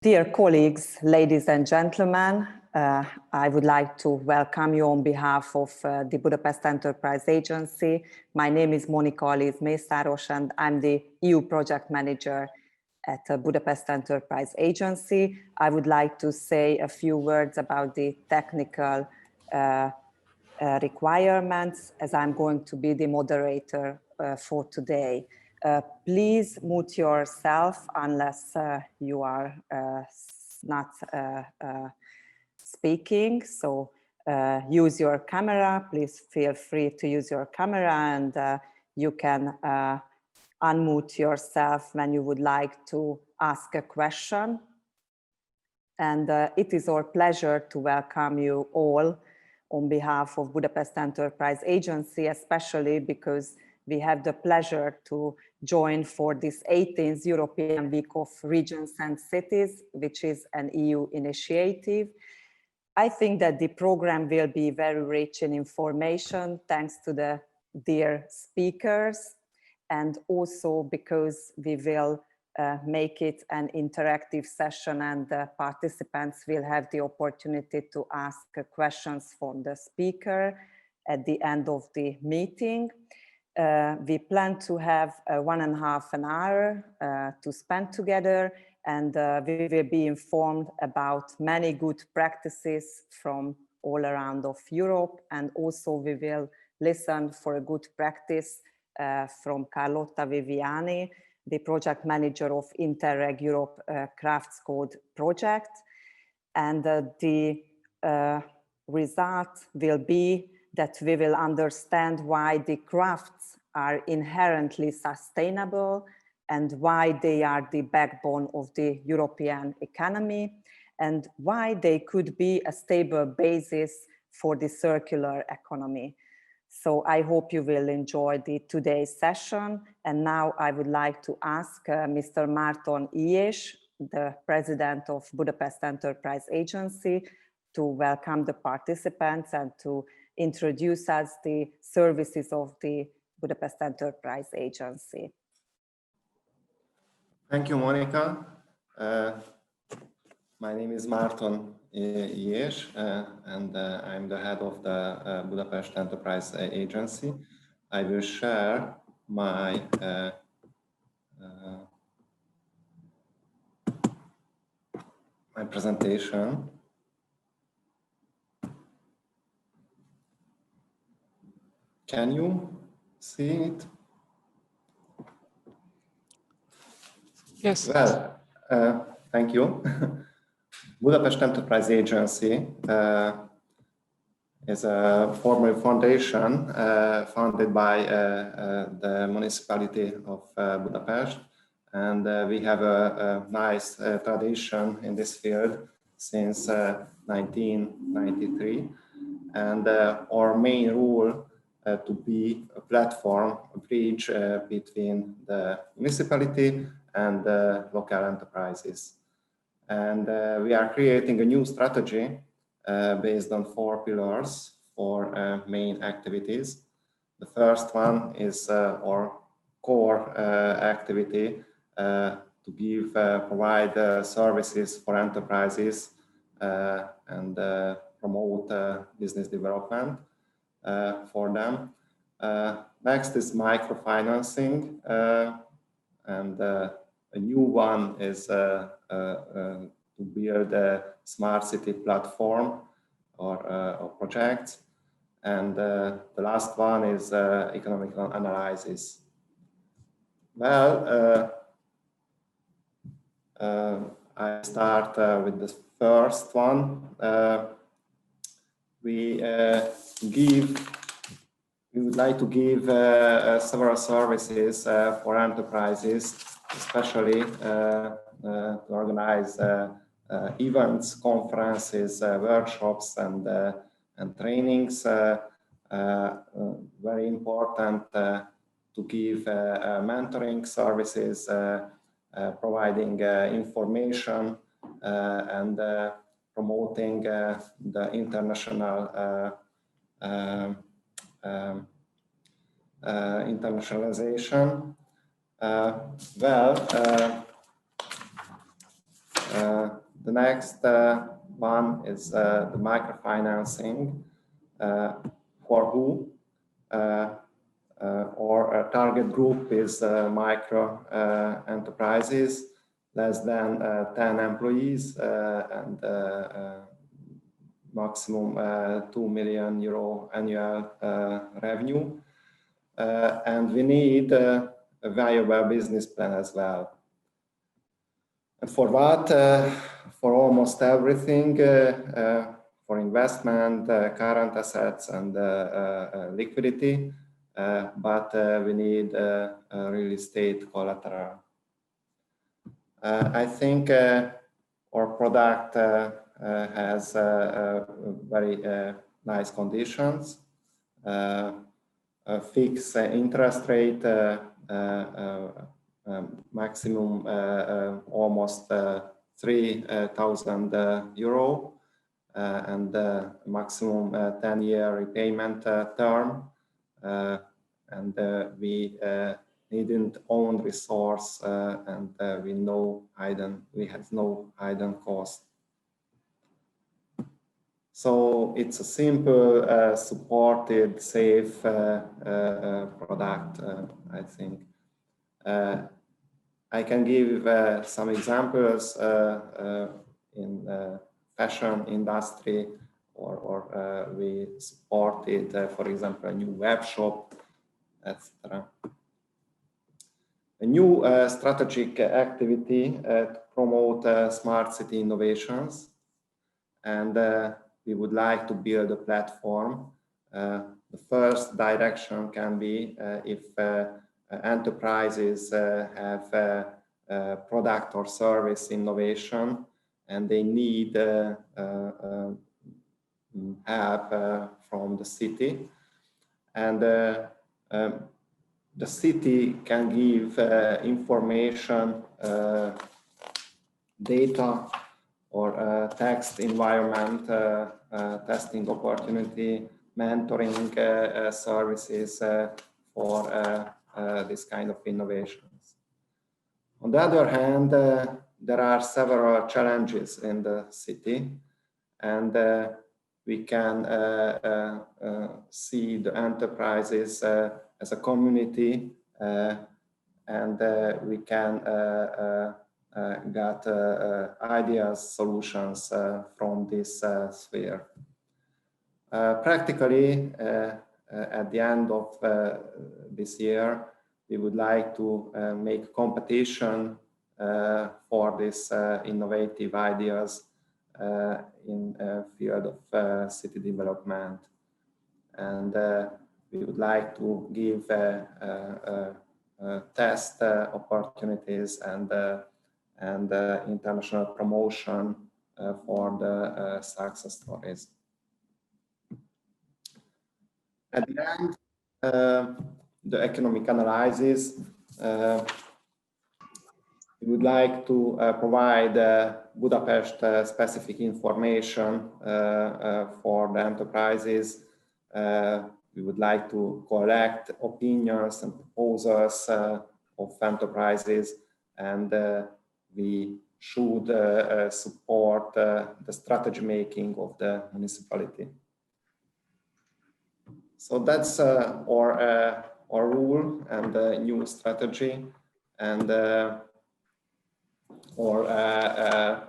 Dear colleagues, ladies and gentlemen, I would like to welcome you on behalf of the Budapest Enterprise Agency. My name is Monika Aliz-Mészáros and I'm the EU project manager at Budapest Enterprise Agency. I would like to say a few words about the technical requirements as I'm going to be the moderator for today. Please mute yourself unless you are not speaking. So use your camera. Please feel free to use your camera, and you can unmute yourself when you would like to ask a question. And it is our pleasure to welcome you all on behalf of Budapest Enterprise Agency, especially because we have the pleasure to join for this 18th European Week of Regions and Cities, which is an EU initiative. I think that the program will be very rich in information thanks to the dear speakers, and also because we will make it an interactive session, and the participants will have the opportunity to ask questions from the speaker at the end of the meeting. We plan to have 1.5 hours to spend together, and we will be informed about many good practices from all around of Europe, and also we will listen for a good practice from Carlotta Viviani, the project manager of Interreg Europe Crafts Code project. And the result will be that we will understand why the crafts are inherently sustainable and why they are the backbone of the European economy, and why they could be a stable basis for the circular economy. So I hope you will enjoy today's session. And now I would like to ask Mr. Márton Ilyes, the president of Budapest Enterprise Agency, to welcome the participants and to introduce us the services of the Budapest Enterprise Agency. Thank you, Monika. My name is Márton Ilyes, and I'm the head of the Budapest Enterprise Agency. I will share my my presentation. Can you see it? Yes. Well, thank you. Budapest Enterprise Agency is a formal foundation founded by the municipality of Budapest, and we have a nice tradition in this field since 1993. And our main role to be a platform, a bridge between the municipality and local enterprises. And we are creating a new strategy based on 4 pillars for main activities. The first one is our core activity to provide services for enterprises and promote business development for them. Next is microfinancing, and a new one is to build a smart city platform or project. And the last one is economic analysis. Well, I start with the first one. We would like to give several services for enterprises, especially to organize events, conferences, workshops, and trainings. Very important to give mentoring services, providing information, and promoting the international internationalization. The next one is the microfinancing. For who? Or a target group is micro enterprises, less than 10 employees and maximum €2 million annual revenue. And we need a viable business plan as well. And for what? For almost everything, for investment, current assets, and liquidity, but we need real estate collateral. I think our product has very nice conditions. Fixed interest rate, maximum almost €3,000 and maximum 10-year repayment term. And we needn't own resource and we have no hidden cost. So it's a simple, supported, safe product, I think. I can give some examples in fashion industry, or we supported, for example, a new web shop, etc. A new strategic activity to promote smart city innovations, and we would like to build a platform. The first direction can be if enterprises have product or service innovation and they need help from the city. And the city can give information, data, or text environment, testing opportunity, mentoring services for this kind of innovations. On the other hand, there are several challenges in the city, and we can see the enterprises as a community, and we can get ideas, solutions from this sphere. Practically, at the end of this year, we would like to make competition for these innovative ideas in field of city development. And we would like to give test opportunities and international promotion for the success stories. At the end, the economic analysis, we would like to provide Budapest specific information for the enterprises. We would like to collect opinions and proposals of enterprises, and we should support the strategy making of the municipality. So that's our rule and new strategy, and our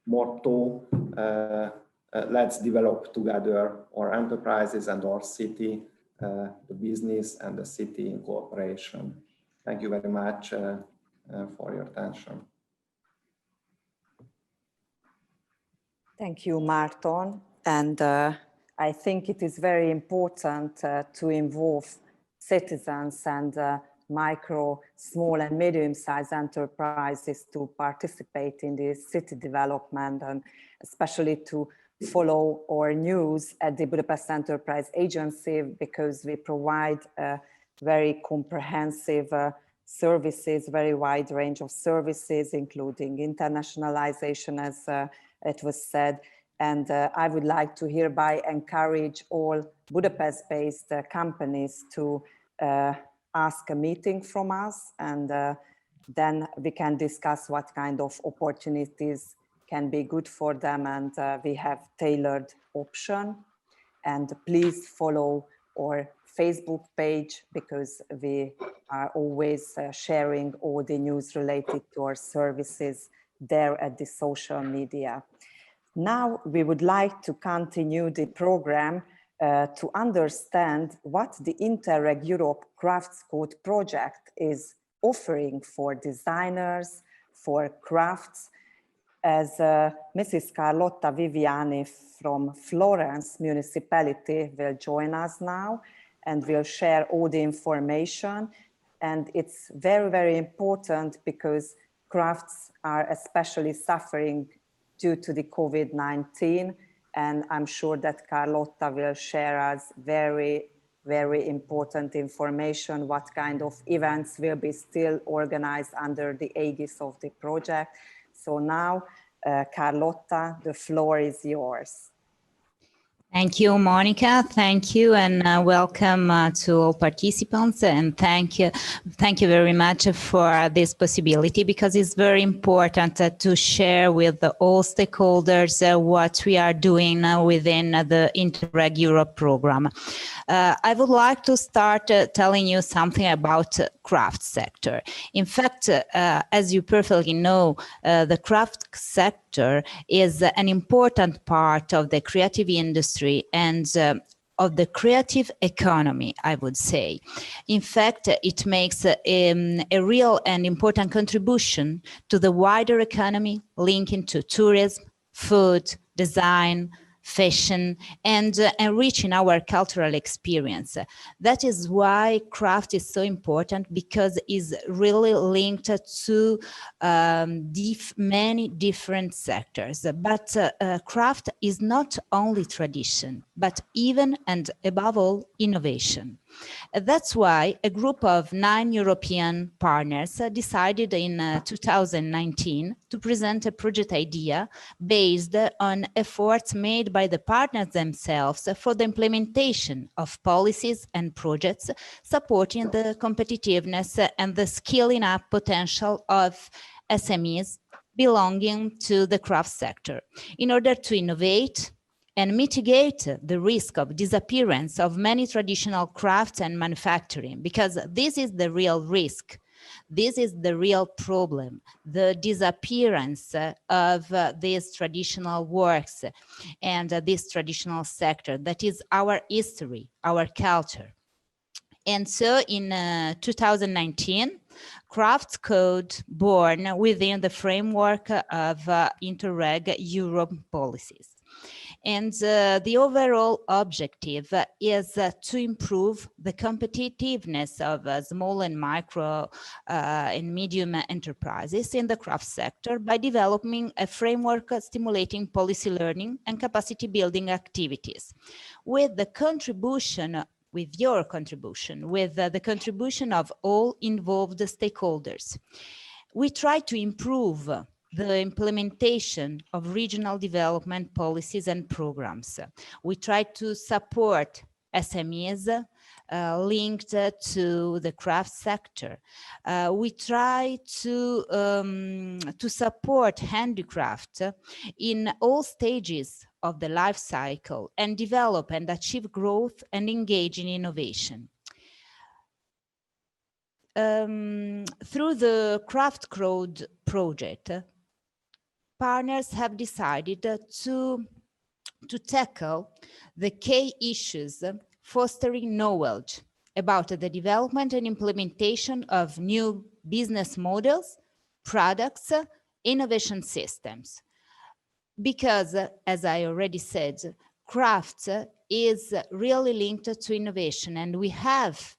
motto, let's develop together our enterprises and our city, the business and the city in cooperation. Thank you very much for your attention. Thank you, Márton. And I think it is very important to involve citizens and micro, small and medium-sized enterprises to participate in this city development, and especially to follow our news at the Budapest Enterprise Agency, because we provide very comprehensive services, very wide range of services, including internationalization, as it was said. And I would like to hereby encourage all Budapest-based companies to ask a meeting from us, and then we can discuss what kind of opportunities can be good for them, and we have tailored option. And please follow our Facebook page, because we are always sharing all the news related to our services there at the social media. Now we would like to continue the program to understand what the Interreg Europe Crafts Code project is offering for designers, for crafts, as Mrs. Carlotta Viviani from Florence municipality will join us now and will share all the information. And it's very, very important because crafts are especially suffering due to the COVID-19. And I'm sure that Carlotta will share us very, very important information, what kind of events will be still organized under the aegis of the project. So now, Carlotta, the floor is yours. Thank you, Monica. Thank you, and welcome to all participants. And thank you very much for this possibility, because it's very important to share with all stakeholders what we are doing within the Interreg Europe program. I would like to start telling you something about craft sector. In fact, as you perfectly know, the craft sector is an important part of the creative industry and of the creative economy, I would say. In fact, it makes a real and important contribution to the wider economy, linking to tourism, food, design, fashion, and enriching our cultural experience. That is why craft is so important, because it's really linked to many different sectors. But craft is not only tradition, but even and above all innovation. That's why a group of 9 European partners decided in 2019 to present a project idea based on efforts made by the partners themselves for the implementation of policies and projects supporting the competitiveness and the scaling up potential of SMEs belonging to the craft sector in order to innovate and mitigate the risk of disappearance of many traditional crafts and manufacturing, because this is the real risk. This is the real problem, the disappearance of these traditional works and this traditional sector that is our history, our culture. And so in 2019, Crafts Code born within the framework of Interreg Europe policies. And the overall objective is to improve the competitiveness of small and micro and medium enterprises in the craft sector by developing a framework stimulating policy learning and capacity building activities with the contribution, with your contribution, with the contribution of all involved stakeholders. We try to improve the implementation of regional development policies and programs. We try to support SMEs linked to the craft sector. We try to support handicraft in all stages of the life cycle and develop and achieve growth and engage in innovation. Through the Craft Code project, partners have decided to tackle the key issues fostering knowledge about the development and implementation of new business models, products, innovation systems. Because, as I already said, craft is really linked to innovation, and we have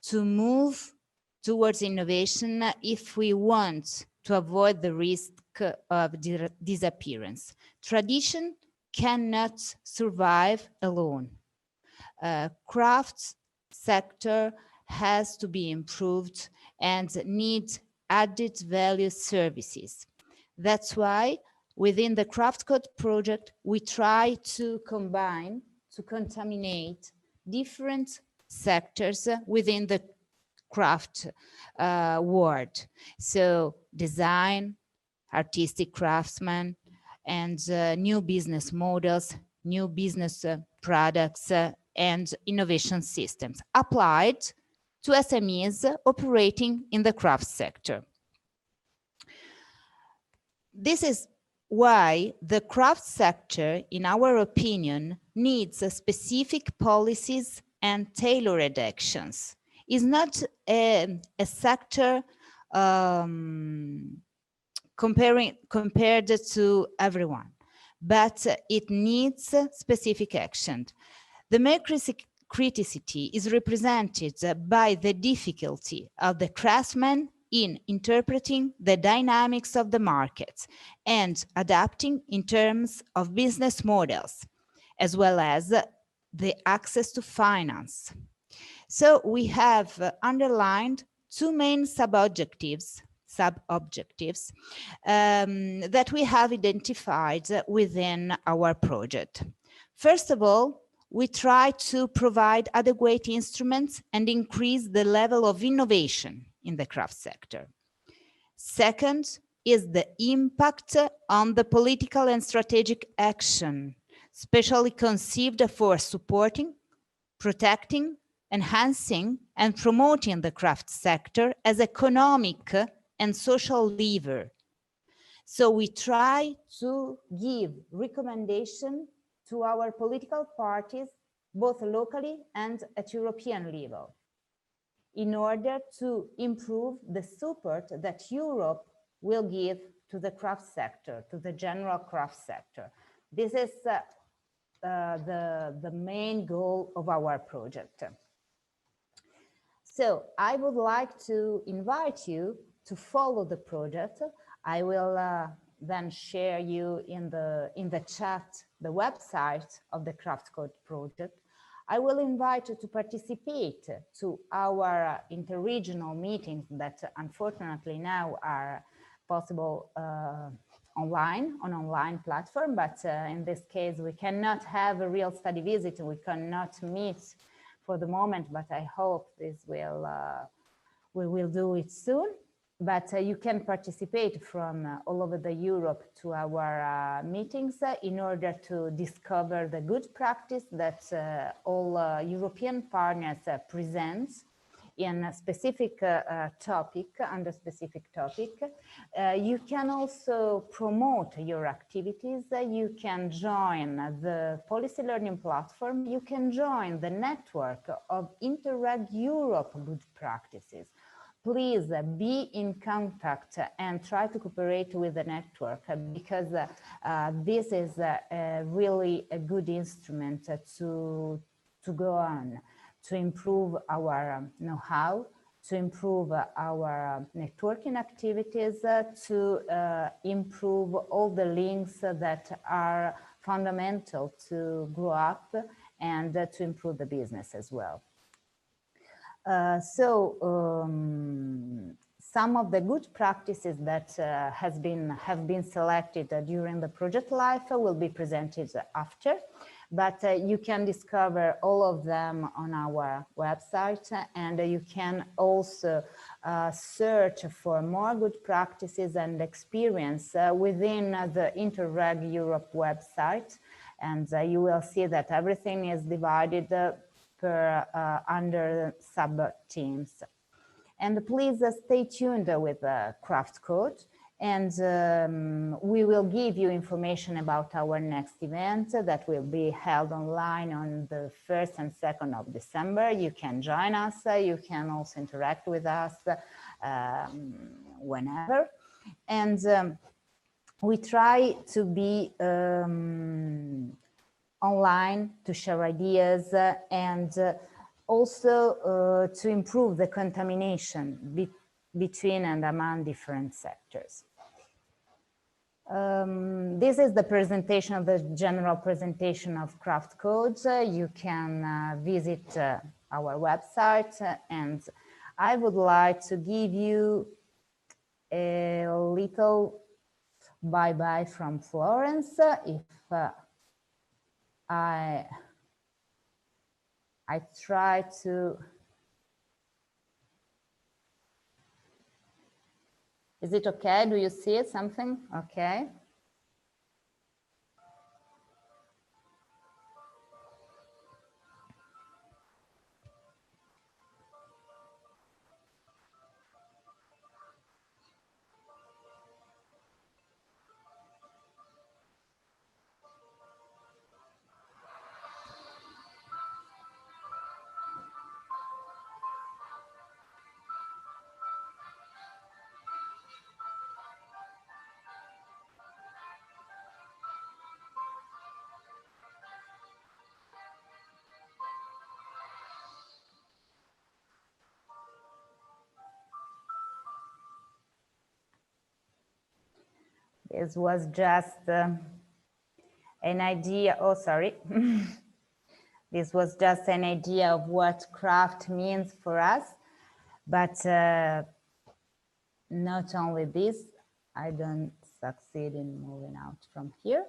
to move towards innovation if we want to avoid the risk of disappearance. Tradition cannot survive alone. Craft sector has to be improved and needs added value services. That's why within the Craft Code project, we try to combine, to contaminate different sectors within the craft world. So design, artistic craftsmen, and new business models, new business products, and innovation systems applied to SMEs operating in the craft sector. This is why the craft sector, in our opinion, needs specific policies and tailored actions. It's not a sector compared to everyone, but it needs specific action. The main criticity is represented by the difficulty of the craftsman in interpreting the dynamics of the market and adapting in terms of business models, as well as the access to finance. So we have underlined two main sub-objectives that we have identified within our project. First of all, we try to provide adequate instruments and increase the level of innovation in the craft sector. Second is the impact on the political and strategic action, specially conceived for supporting, protecting, enhancing, and promoting the craft sector as economic and social lever. So we try to give recommendation to our political parties, both locally and at European level, in order to improve the support that Europe will give to the craft sector, to the general craft sector. This is the main goal of our project. So I would like to invite you to follow the project. I will then share you in the chat the website of the Craft Code project. I will invite you to participate to our interregional meetings that unfortunately now are possible online, on online platform, but in this case we cannot have a real study visit, we cannot meet for the moment, but I hope this will we will do it soon. But you can participate from all over the Europe to our meetings in order to discover the good practice that all European partners present in a specific topic, under specific topic. You can also promote your activities. You can join the policy learning platform. You can join the network of Interreg Europe good practices. Please be in contact and try to cooperate with the network, because this is really a good instrument to go on, to improve our know-how, to improve our networking activities, to improve all the links that are fundamental to grow up and to improve the business as well. Some of the good practices that have been selected during the project life will be presented after, but you can discover all of them on our website, and you can also search for more good practices and experience within the Interreg Europe website, and you will see that everything is divided under sub-teams. And please stay tuned with the Craft Code, and we will give you information about our next event that will be held online on the 1st and 2nd of December. You can join us, you can also interact with us whenever. And we try to be online to share ideas and also to improve the contamination between and among different sectors. This is the presentation of the general presentation of Craft Codes. You can visit our website, and I would like to give you a little bye-bye from Florence. If I try to Is it okay? Do you see something? Okay. This was just an idea. Oh, sorry. This was just an idea of what craft means for us. But not only this, I don't succeed in moving out from here.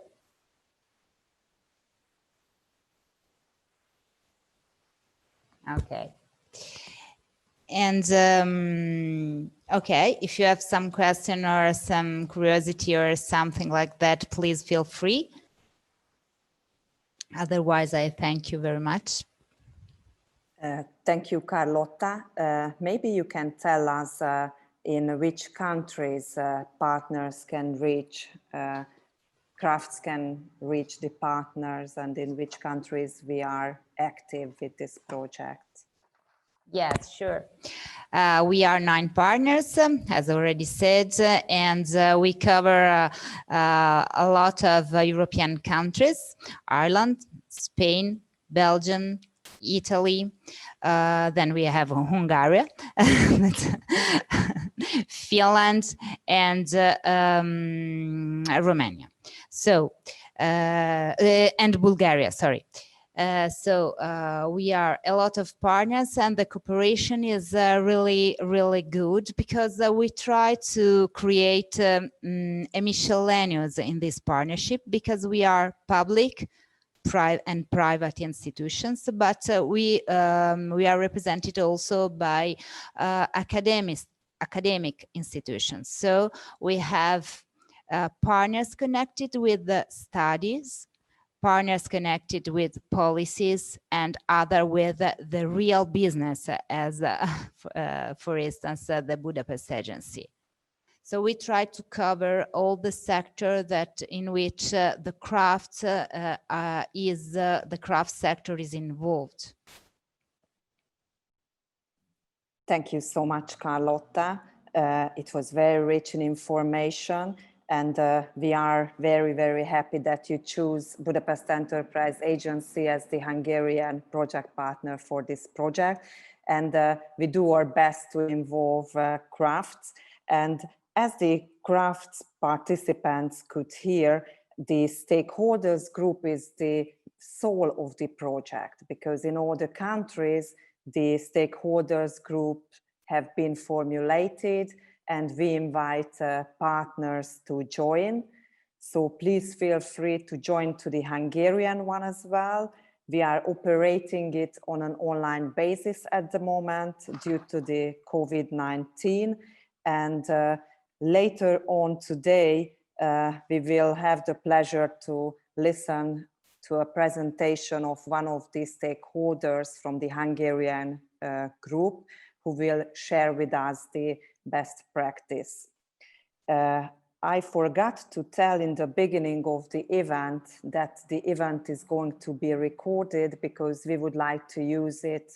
Okay. And okay, if you have some question or some curiosity or something like that, please feel free. Otherwise, I thank you very much. Thank you, Carlotta. Maybe you can tell us in which countries partners can reach, crafts can reach the partners, and in which countries we are active with this project. Yes, sure. We are 9 partners, as already said, and we cover a lot of European countries: Ireland, Spain, Belgium, Italy. Then we have Hungary, Finland, and Romania. So, and Bulgaria, sorry. We are a lot of partners, and the cooperation is really, really good, because we try to create a miscellaneous in this partnership, because we are public and private institutions, but we are represented also by academic institutions. So we have partners connected with the studies, partners connected with policies, and other with the real business, as for instance, the Budapest Agency. So we try to cover all the sector that in which the craft the craft sector is involved. Thank you so much, Carlotta. It was very rich in information. And we are very, very happy that you choose Budapest Enterprise Agency as the Hungarian project partner for this project. And we do our best to involve crafts. And as the crafts participants could hear, the stakeholders group is the soul of the project, because in all the countries, the stakeholders group have been formulated, and we invite partners to join. So please feel free to join to the Hungarian one as well. We are operating it on an online basis at the moment due to the COVID-19. And later on today, we will have the pleasure to listen to a presentation of one of the stakeholders from the Hungarian group, who will share with us the best practice. I forgot to tell in the beginning of the event that the event is going to be recorded, because we would like to use it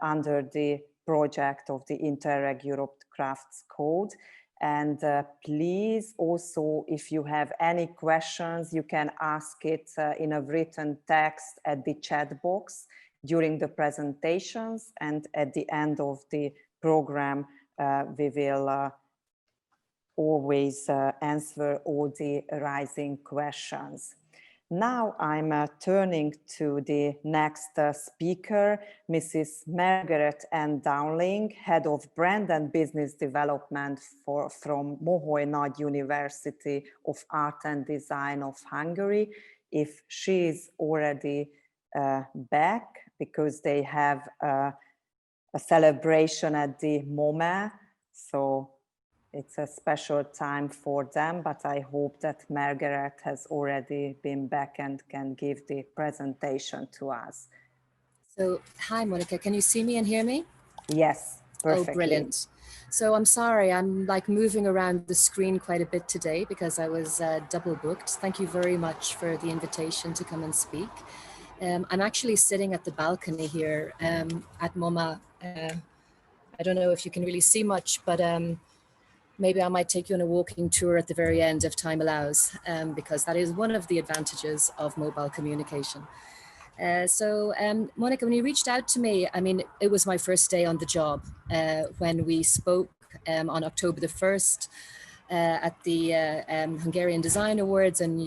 under the project of the Interreg Europe Crafts Code. And please also, if you have any questions, you can ask it in a written text at the chat box during the presentations, and at the end of the program, we will always answer all the arising questions. Now I'm turning to the next speaker, Mrs. Margaret Ann Dowling, Head of Brand and Business Development from Moholy Nagy University of Art and Design of Hungary. If she is already back, because they have a celebration at the MoMA. So it's a special time for them, but I hope that Margaret has already been back and can give the presentation to us. So, hi, Monica, can you see me and hear me? Yes, perfectly. Oh, brilliant. So I'm sorry, I'm like moving around the screen quite a bit today because I was double booked. Thank you very much for the invitation to come and speak. I'm actually sitting at the balcony here at MoMA. I don't know if you can really see much, but maybe I might take you on a walking tour at the very end if time allows, because that is one of the advantages of mobile communication. Monica, when you reached out to me, I mean, it was my first day on the job when we spoke on October the 1st at the Hungarian Design Awards, and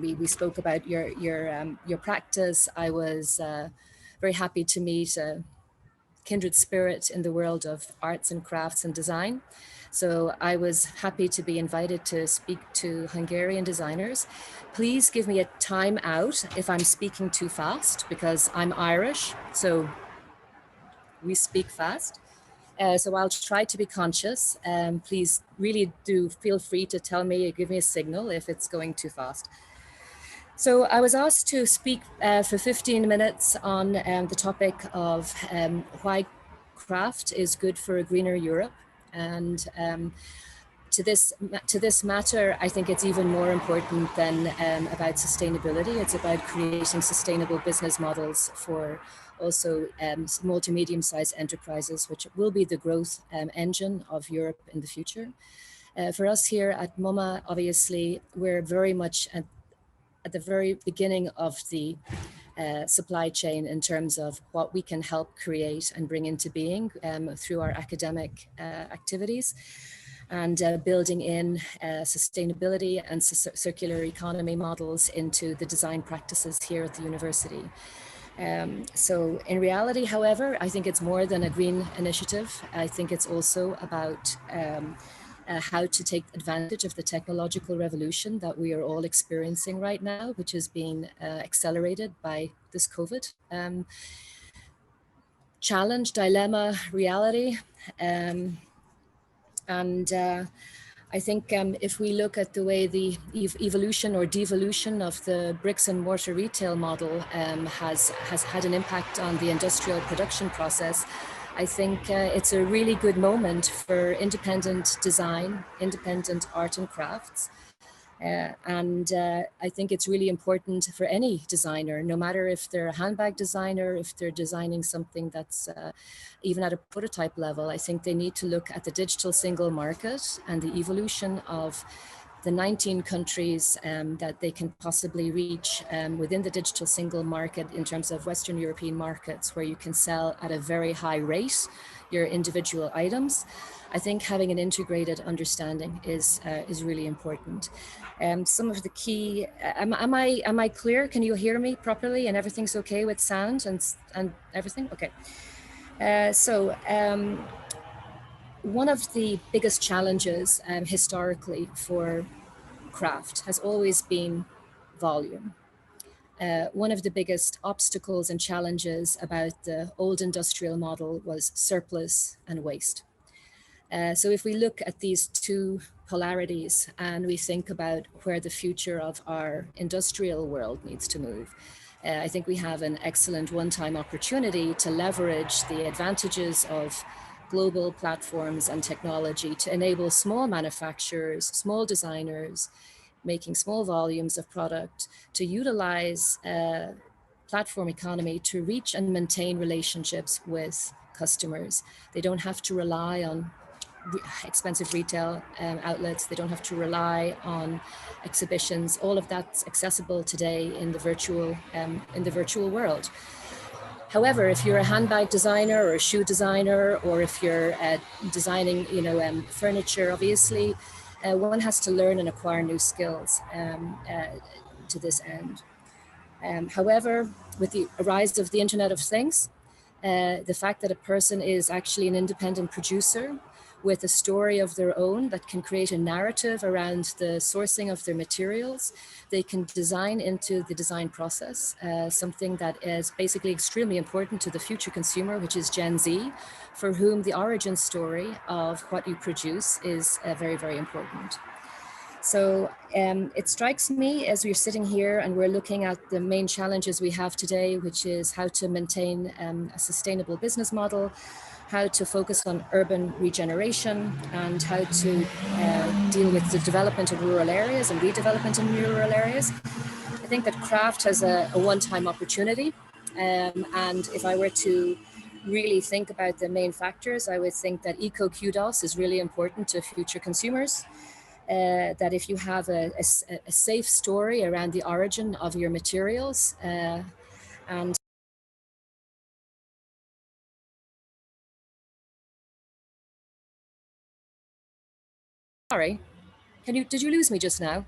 we spoke about your practice. I was very happy to meet a kindred spirit in the world of arts and crafts and design. So I was happy to be invited to speak to Hungarian designers. Please give me a time out if I'm speaking too fast, because I'm Irish, so we speak fast. So I'll try to be conscious. Please really do feel free to tell me, give me a signal if it's going too fast. So I was asked to speak for 15 minutes on the topic of why craft is good for a greener Europe. And to this matter, I think it's even more important than about sustainability. It's about creating sustainable business models for also small to medium-sized enterprises, which will be the growth engine of Europe in the future. For us here at MoMA, obviously, we're very much at the very beginning of the supply chain in terms of what we can help create and bring into being through our academic activities, and building in sustainability and circular economy models into the design practices here at the university. So in reality, however, I think it's more than a green initiative. I think it's also about how to take advantage of the technological revolution that we are all experiencing right now, which is being accelerated by this COVID challenge, dilemma, reality. I think if we look at the way the evolution or devolution of the bricks and mortar retail model has had an impact on the industrial production process, I think it's a really good moment for independent design, independent art and crafts. I think it's really important for any designer, no matter if they're a handbag designer, if they're designing something that's even at a prototype level. I think they need to look at the digital single market and the evolution of the 19 countries that they can possibly reach within the digital single market in terms of Western European markets, where you can sell at a very high rate your individual items. I think having an integrated understanding is really important. Some of the key, am I clear? Can you hear me properly and everything's okay with sound and everything? Okay. One of the biggest challenges historically for craft has always been volume. One of the biggest obstacles and challenges about the old industrial model was surplus and waste. So if we look at these two polarities and we think about where the future of our industrial world needs to move, I think we have an excellent one-time opportunity to leverage the advantages of global platforms and technology to enable small manufacturers, small designers, making small volumes of product, to utilize platform economy to reach and maintain relationships with customers. They don't have to rely on expensive retail outlets. They don't have to rely on exhibitions. All of that's accessible today in the virtual world. However, if you're a handbag designer or a shoe designer, or if you're designing, furniture, obviously, one has to learn and acquire new skills to this end. However, with the rise of the Internet of Things, the fact that a person is actually an independent producer with a story of their own that can create a narrative around the sourcing of their materials. They can design into the design process, something that is basically extremely important to the future consumer, which is Gen Z, for whom the origin story of what you produce is very, very important. So it strikes me as we're sitting here and we're looking at the main challenges we have today, which is how to maintain a sustainable business model, how to focus on urban regeneration, and how to deal with the development of rural areas and redevelopment in rural areas. I think that craft has a one-time opportunity. And if I were to really think about the main factors, I would think that eco-kudos is really important to future consumers. That if you have a safe story around the origin of your materials and sorry, did you lose me just now?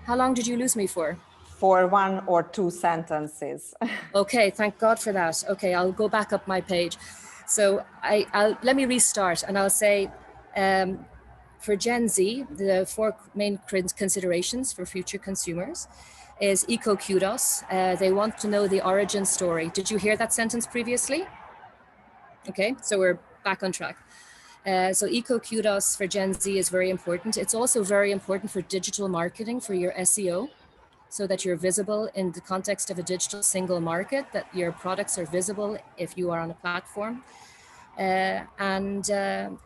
How long did you lose me for? For 1 or 2 sentences. Okay, thank God for that. Okay, I'll go back up my page. So let me restart and I'll say, for Gen Z, the 4 main considerations for future consumers is eco-kudos. They want to know the origin story. Did you hear that sentence previously? Okay, so we're back on track. So eco-kudos for Gen Z is very important. It's also very important for digital marketing, for your SEO, so that you're visible in the context of a digital single market, that your products are visible if you are on a platform. I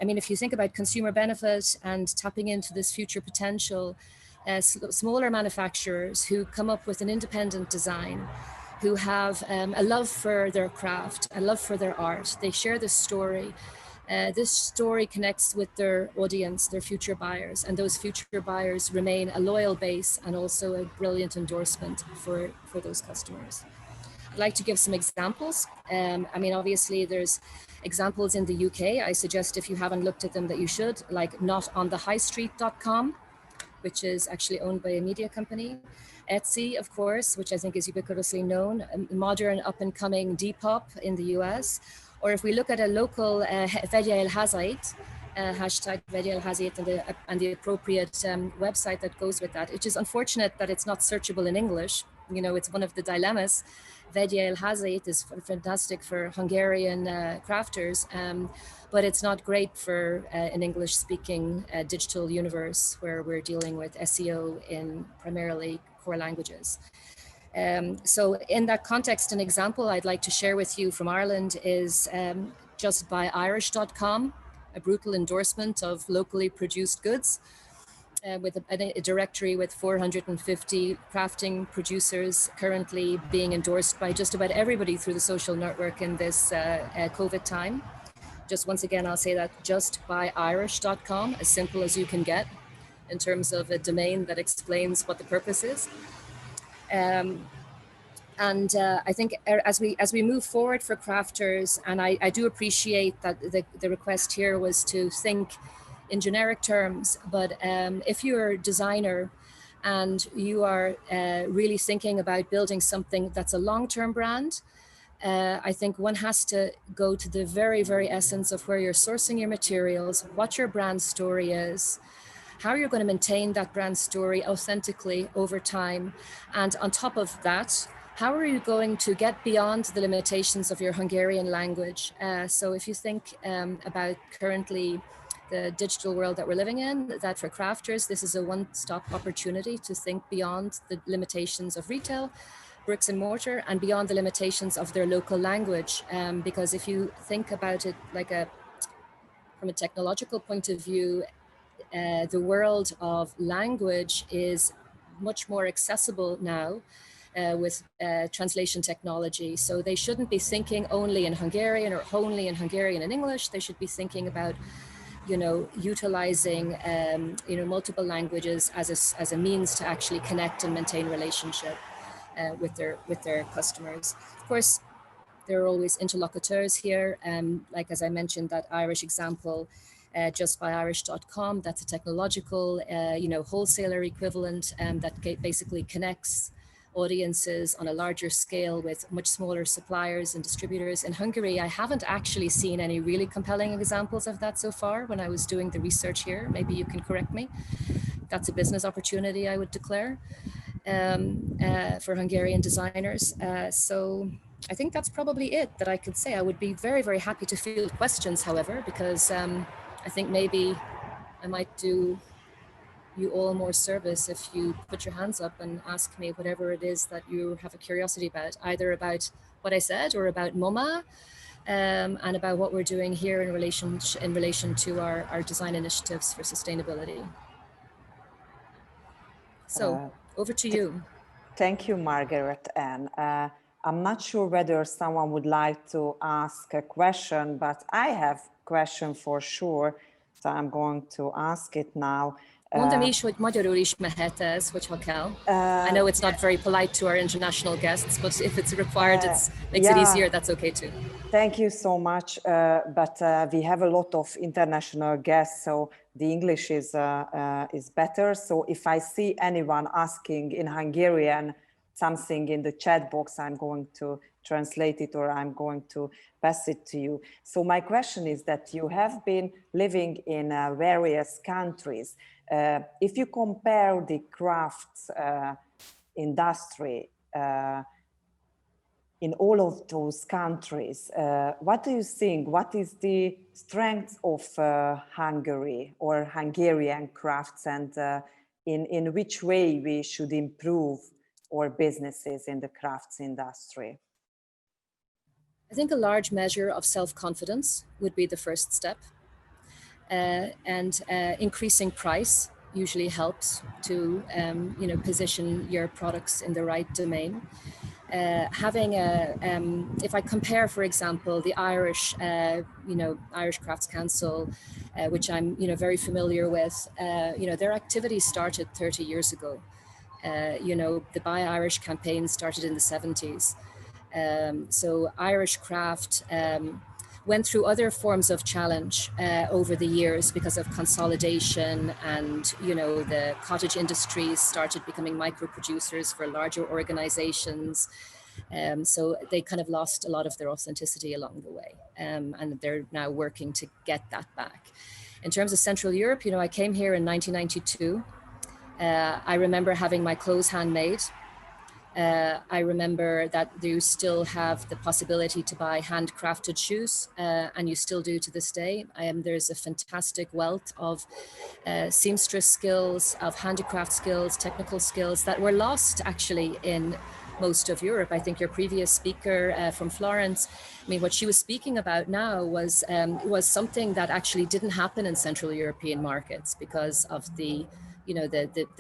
mean, if you think about consumer benefit and tapping into this future potential, smaller manufacturers who come up with an independent design, who have a love for their craft, a love for their art, they share this story. This story connects with their audience, their future buyers, and those future buyers remain a loyal base and also a brilliant endorsement for those customers. I'd like to give some examples. I mean, obviously there's examples in the UK. I suggest if you haven't looked at them that you should, like notonthehighstreet.com, which is actually owned by a media company. Etsy, of course, which I think is ubiquitously known, a modern up-and-coming Depop in the US. Or if we look at a local Veggie El Hazait, hashtag Veggie El Hazait and the appropriate website that goes with that, which is unfortunate that it's not searchable in English. You know, it's one of the dilemmas. Veggie El Hazait is fantastic for Hungarian crafters, but it's not great for an English-speaking digital universe where we're dealing with SEO in primarily core languages. So in that context, an example I'd like to share with you from Ireland is justbuyirish.com, a brutal endorsement of locally produced goods. With a directory with 450 crafting producers currently being endorsed by just about everybody through the social network in this COVID time. Just once again, I'll say that justbuyirish.com, as simple as you can get in terms of a domain that explains what the purpose is. I think as we move forward for crafters, and I do appreciate that the request here was to think in generic terms, but if you're a designer and you are really thinking about building something that's a long-term brand, I think one has to go to the very, very essence of where you're sourcing your materials, what your brand story is, how you're going to maintain that brand story authentically over time. And on top of that, how are you going to get beyond the limitations of your Hungarian language? So if you think about currently the digital world that we're living in, that for crafters, this is a one-stop opportunity to think beyond the limitations of retail, bricks and mortar, and beyond the limitations of their local language. Because if you think about it like from a technological point of view, the world of language is much more accessible now with translation technology. So they shouldn't be thinking only in Hungarian or only in Hungarian and English. They should be thinking about, you know, utilizing, you know, multiple languages as a means to actually connect and maintain relationship with their customers. Of course, there are always interlocutors here. Like, as I mentioned, that Irish example, justbuyirish.com, that's a technological, you know, wholesaler equivalent that basically connects audiences on a larger scale with much smaller suppliers and distributors. In Hungary, I haven't actually seen any really compelling examples of that so far when I was doing the research here. Maybe you can correct me. That's a business opportunity, I would declare, for Hungarian designers. So I think that's probably it that I could say. I would be very, very happy to field questions, however, because I think maybe I might do you all more service if you put your hands up and ask me whatever it is that you have a curiosity about, either about what I said or about MoMA, and about what we're doing here in relation to our design initiatives for sustainability. So over to you. Thank you, Margaret Ann. I'm not sure whether someone would like to ask a question, but I have a question for sure, so I'm going to ask it now. Mondom is, hogy magyarul is mehet ez, hogyha kell. I know it's not very polite to our international guests, but if it's required, it makes it easier, that's okay too. Thank you so much, but we have a lot of international guests, so the English is better. So if I see anyone asking in Hungarian something in the chat box, I'm going to translate it or I'm going to pass it to you. So my question is that you have been living in various countries. If you compare the crafts industry in all of those countries, what do you think? What is the strength of Hungary or Hungarian crafts, and in which way we should improve our businesses in the crafts industry? I think a large measure of self-confidence would be the first step. And increasing price usually helps to position your products in the right domain. Having if I compare, for example, the Irish, Irish Crafts Council, which I'm very familiar with, their activities started 30 years ago. The Buy Irish campaign started in the 70s. So Irish craft went through other forms of challenge over the years because of consolidation, and the cottage industries started becoming micro producers for larger organizations. So they kind of lost a lot of their authenticity along the way, and they're now working to get that back. In terms of Central Europe, I came here in 1992. I remember having my clothes handmade. I remember that you still have the possibility to buy handcrafted shoes, and you still do to this day. There's a fantastic wealth of seamstress skills, of handicraft skills, technical skills that were lost actually in most of Europe. I think your previous speaker from Florence, what she was speaking about now was something that actually didn't happen in Central European markets because of the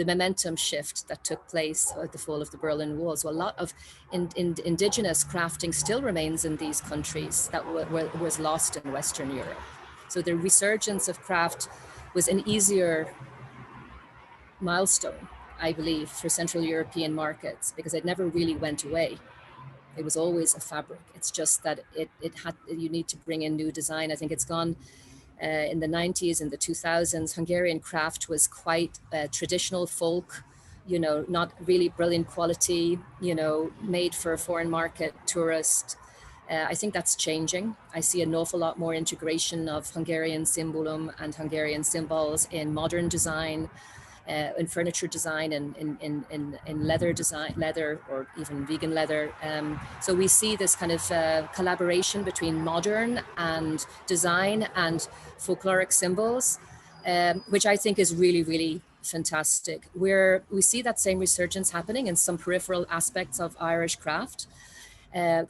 momentum shift that took place at the fall of the Berlin Wall. So a lot of indigenous crafting still remains in these countries that was lost in Western Europe. So the resurgence of craft was an easier milestone, I believe, for Central European markets, because it never really went away. It was always a fabric. It's just that you need to bring in new design. I think it's gone. In the 90s and the 2000s, Hungarian craft was quite traditional folk, not really brilliant quality, made for a foreign market tourist. I think that's changing. I see an awful lot more integration of Hungarian symbolum and Hungarian symbols in modern design, in furniture design, and in leather design, leather or even vegan leather. So we see this kind of collaboration between modern and design and folkloric symbols, which I think is really, really fantastic. We see that same resurgence happening in some peripheral aspects of Irish craft.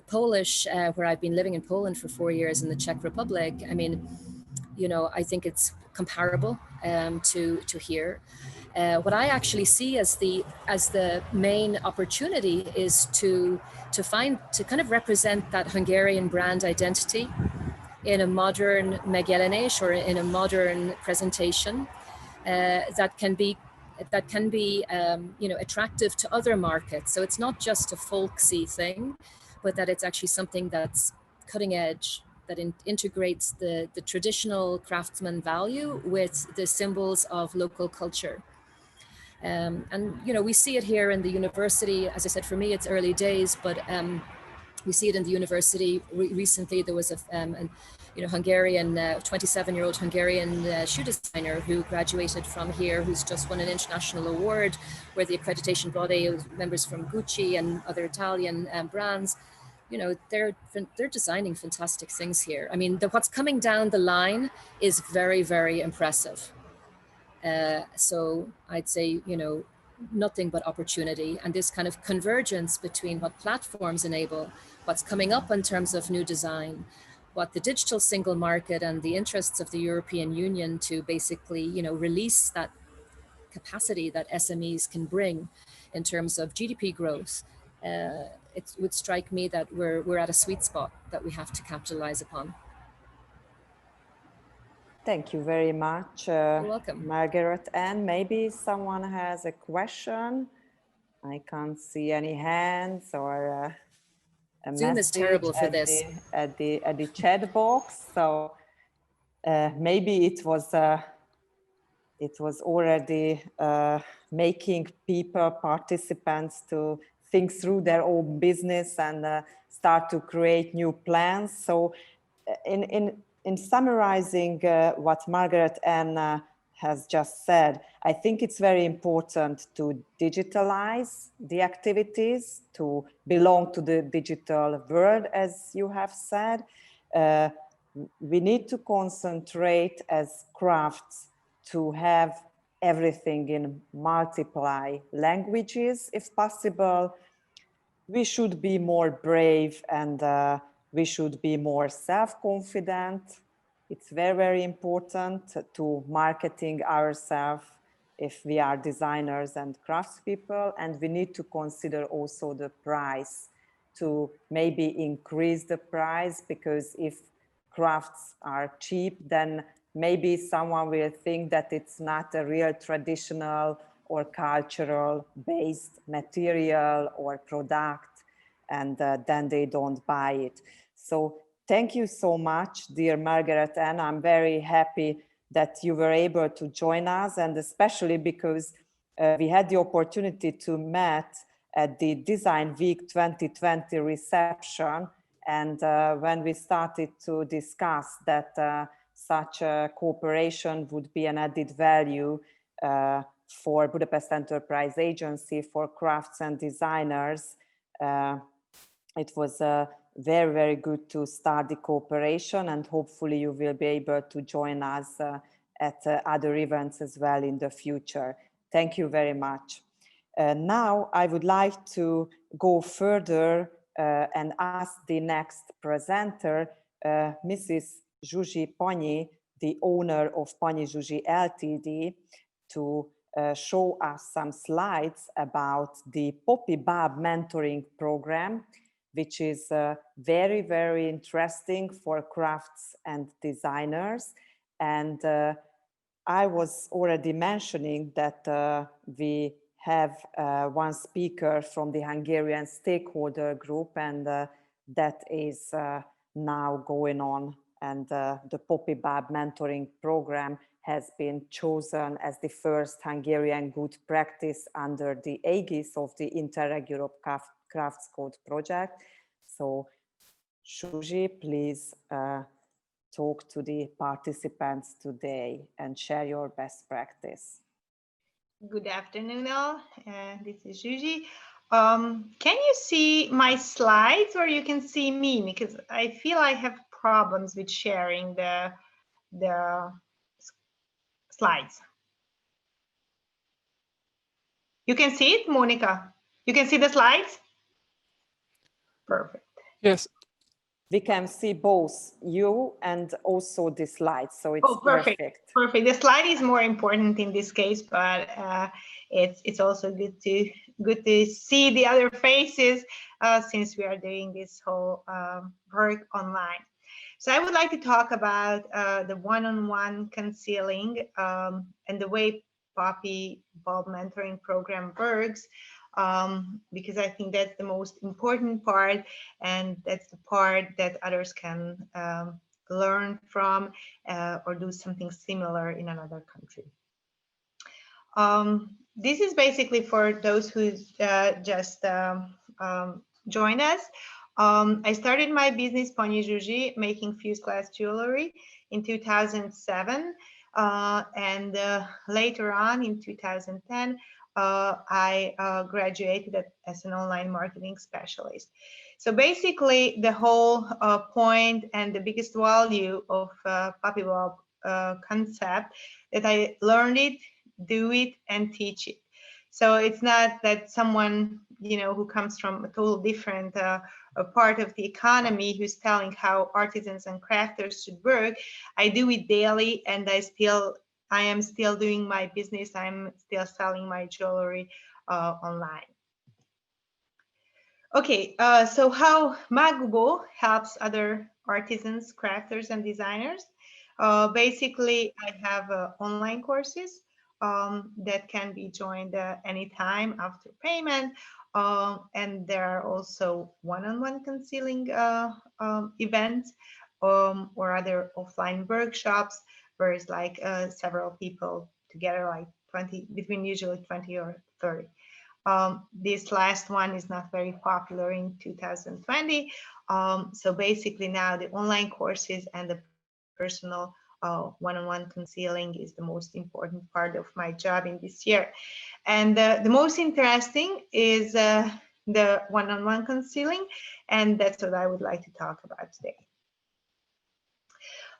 Polish, where I've been living in Poland for 4 years, in the Czech Republic, I think it's comparable to here. What I actually see as the main opportunity is to kind of represent that Hungarian brand identity in a modern megjelenés, or in a modern presentation that can be attractive to other markets. So it's not just a folksy thing, but that it's actually something that's cutting edge, that integrates the traditional craftsman value with the symbols of local culture. And you know, we see it here in the university. As I said, for me, it's early days, but we see it in the university. Recently, there was an Hungarian, 27-year-old Hungarian shoe designer who graduated from here, who's just won an international award, where the accreditation body, members from Gucci and other Italian brands, you know, they're designing fantastic things here. I mean, what's coming down the line is very, very impressive. So I'd say, you know, nothing but opportunity, and this kind of convergence between what platforms enable, what's coming up in terms of new design, what the digital single market and the interests of the European Union to basically, you know, release that capacity that SMEs can bring in terms of GDP growth. It would strike me that we're at a sweet spot that we have to capitalize upon. Thank you very much. You're welcome. Margaret, and maybe someone has a question. I can't see any hands or a Zoom is terrible for this. At the chat box. So maybe it was already making people, participants, to think through their own business and start to create new plans. So in summarizing what Margaret Ann has just said, I think it's very important to digitalize the activities, to belong to the digital world, as you have said. We need to concentrate as crafts to have everything in multiple languages, if possible. We should be more brave and we should be more self-confident. It's very, very important to marketing ourselves if we are designers and craftspeople, and we need to consider also the price, to maybe increase the price, because if crafts are cheap, then maybe someone will think that it's not a real traditional or cultural based material or product, and then they don't buy it. So thank you so much, dear Margaret Ann. I'm very happy that you were able to join us, and especially because we had the opportunity to meet at the Design Week 2020 reception. And when we started to discuss that such a cooperation would be an added value for Budapest Enterprise Agency for crafts and designers, it was very, very good to start the cooperation, and hopefully you will be able to join us at other events as well in the future. Thank you very much. Now I would like to go further and ask the next presenter, Mrs. Zsuzsi Panyi, the owner of Panyi Zsuzsi Ltd, to show us some slides about the Poppy Bob mentoring program, which is very, very interesting for crafts and designers. And I was already mentioning that we have one speaker from the Hungarian stakeholder group, and that is now going on. And the Poppy Bob mentoring program has been chosen as the first Hungarian good practice under the aegis of the Interreg Europe Crafts Code project. So Zsuzsi, please talk to the participants today and share your best practice. Good afternoon all, this is Zsuzsi. Can you see my slides, or you can see me? Because I feel I have problems with sharing the slides. You can see it, Monica? You can see the slides? Perfect. Yes. We can see both you and also the slides, so it's perfect. Perfect. The slide is more important in this case, but it's also good to see the other faces since we are doing this whole work online. So I would like to talk about the one-on-one concealing and the way Poppy Bob mentoring program works, because I think that's the most important part, and that's the part that others can learn from or do something similar in another country. this is basically for those who just joined us. I started my business Panie Żuży, making fused glass jewelry in 2007. And later on in 2010, I graduated as an online marketing specialist. So basically, the whole point and the biggest value of Puppy Bob concept that I learned it, do it, and teach it. So it's not that someone, you know, who comes from a total different part of the economy who's telling how artisans and crafters should work. I do it daily, and I am still doing my business. I'm still selling my jewelry online. Okay, so how Magbo helps other artisans, crafters, and designers. Basically, I have online courses that can be joined anytime after payment. And there are also one-on-one concealing events or other offline workshops where it's like several people together, like 20, between usually 20 or 30. This last one is not very popular in 2020. So basically now the online courses and the personal one-on-one concealing is the most important part of my job in this year. And the most interesting is the one-on-one concealing, and that's what I would like to talk about today.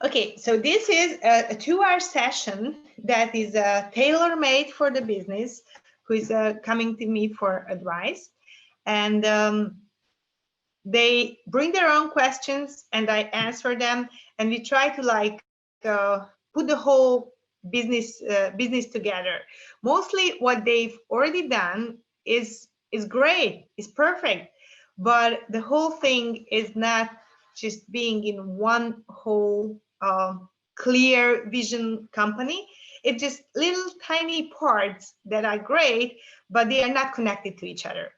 Okay, so this is a 2-hour session that is tailor-made for the business who is coming to me for advice. And they bring their own questions and I answer them, and we try to like put the whole business together. Mostly what they've already done is great, is perfect, but the whole thing is not just being in one whole clear vision company. It's just little tiny parts that are great, but they are not connected to each other.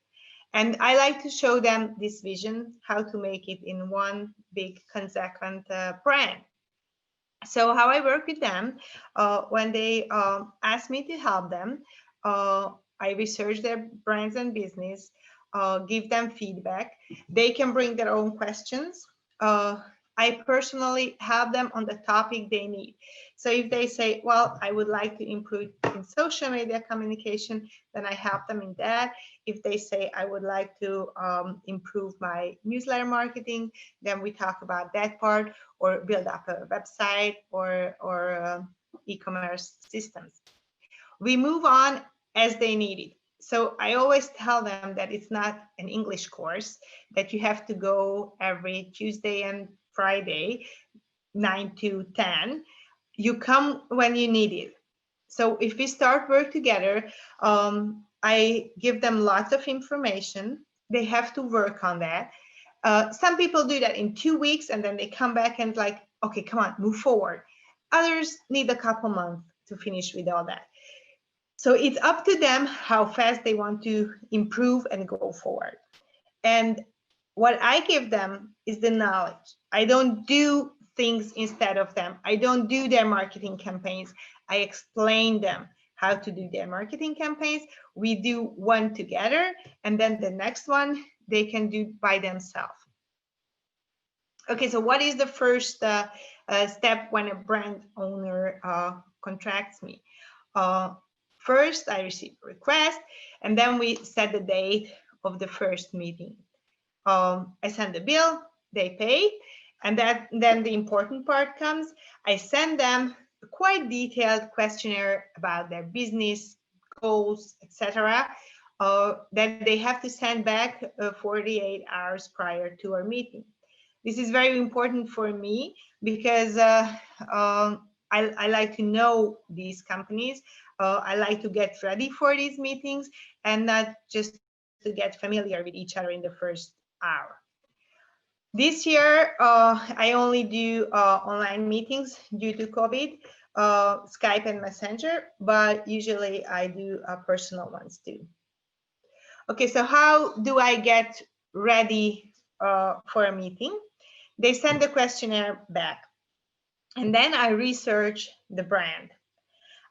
And I like to show them this vision, how to make it in one big consequent brand. So how I work with them, when they ask me to help them, I research their brands and business, give them feedback. They can bring their own questions. I personally help them on the topic they need. So if they say, well, I would like to improve in social media communication, then I help them in that. If they say, I would like to improve my newsletter marketing, then we talk about that part, or build up a website or e-commerce systems. We move on as they need it. So I always tell them that it's not an English course, that you have to go every Tuesday and Friday, 9 to 10. You come when you need it. So if we start work together, I give them lots of information. They have to work on that. Some people do that in 2 weeks and then they come back and like, okay, come on, move forward. Others need a couple months to finish with all that. So it's up to them how fast they want to improve and go forward. And what I give them is the knowledge. I don't do things instead of them. I don't do their marketing campaigns. I explain them how to do their marketing campaigns. We do one together, and then the next one they can do by themselves. Okay, so what is the first step when a brand owner contracts me? First, I receive a request, and then we set the date of the first meeting. I send the bill, they pay, and then the important part comes. I send them a quite detailed questionnaire about their business goals, etc. That they have to send back 48 hours prior to our meeting. This is very important for me because I like to know these companies. I like to get ready for these meetings and not just to get familiar with each other in the first hour. This year, I only do online meetings due to COVID, Skype and Messenger, but usually I do personal ones too. Okay, so how do I get ready for a meeting? They send the questionnaire back, and then I research the brand.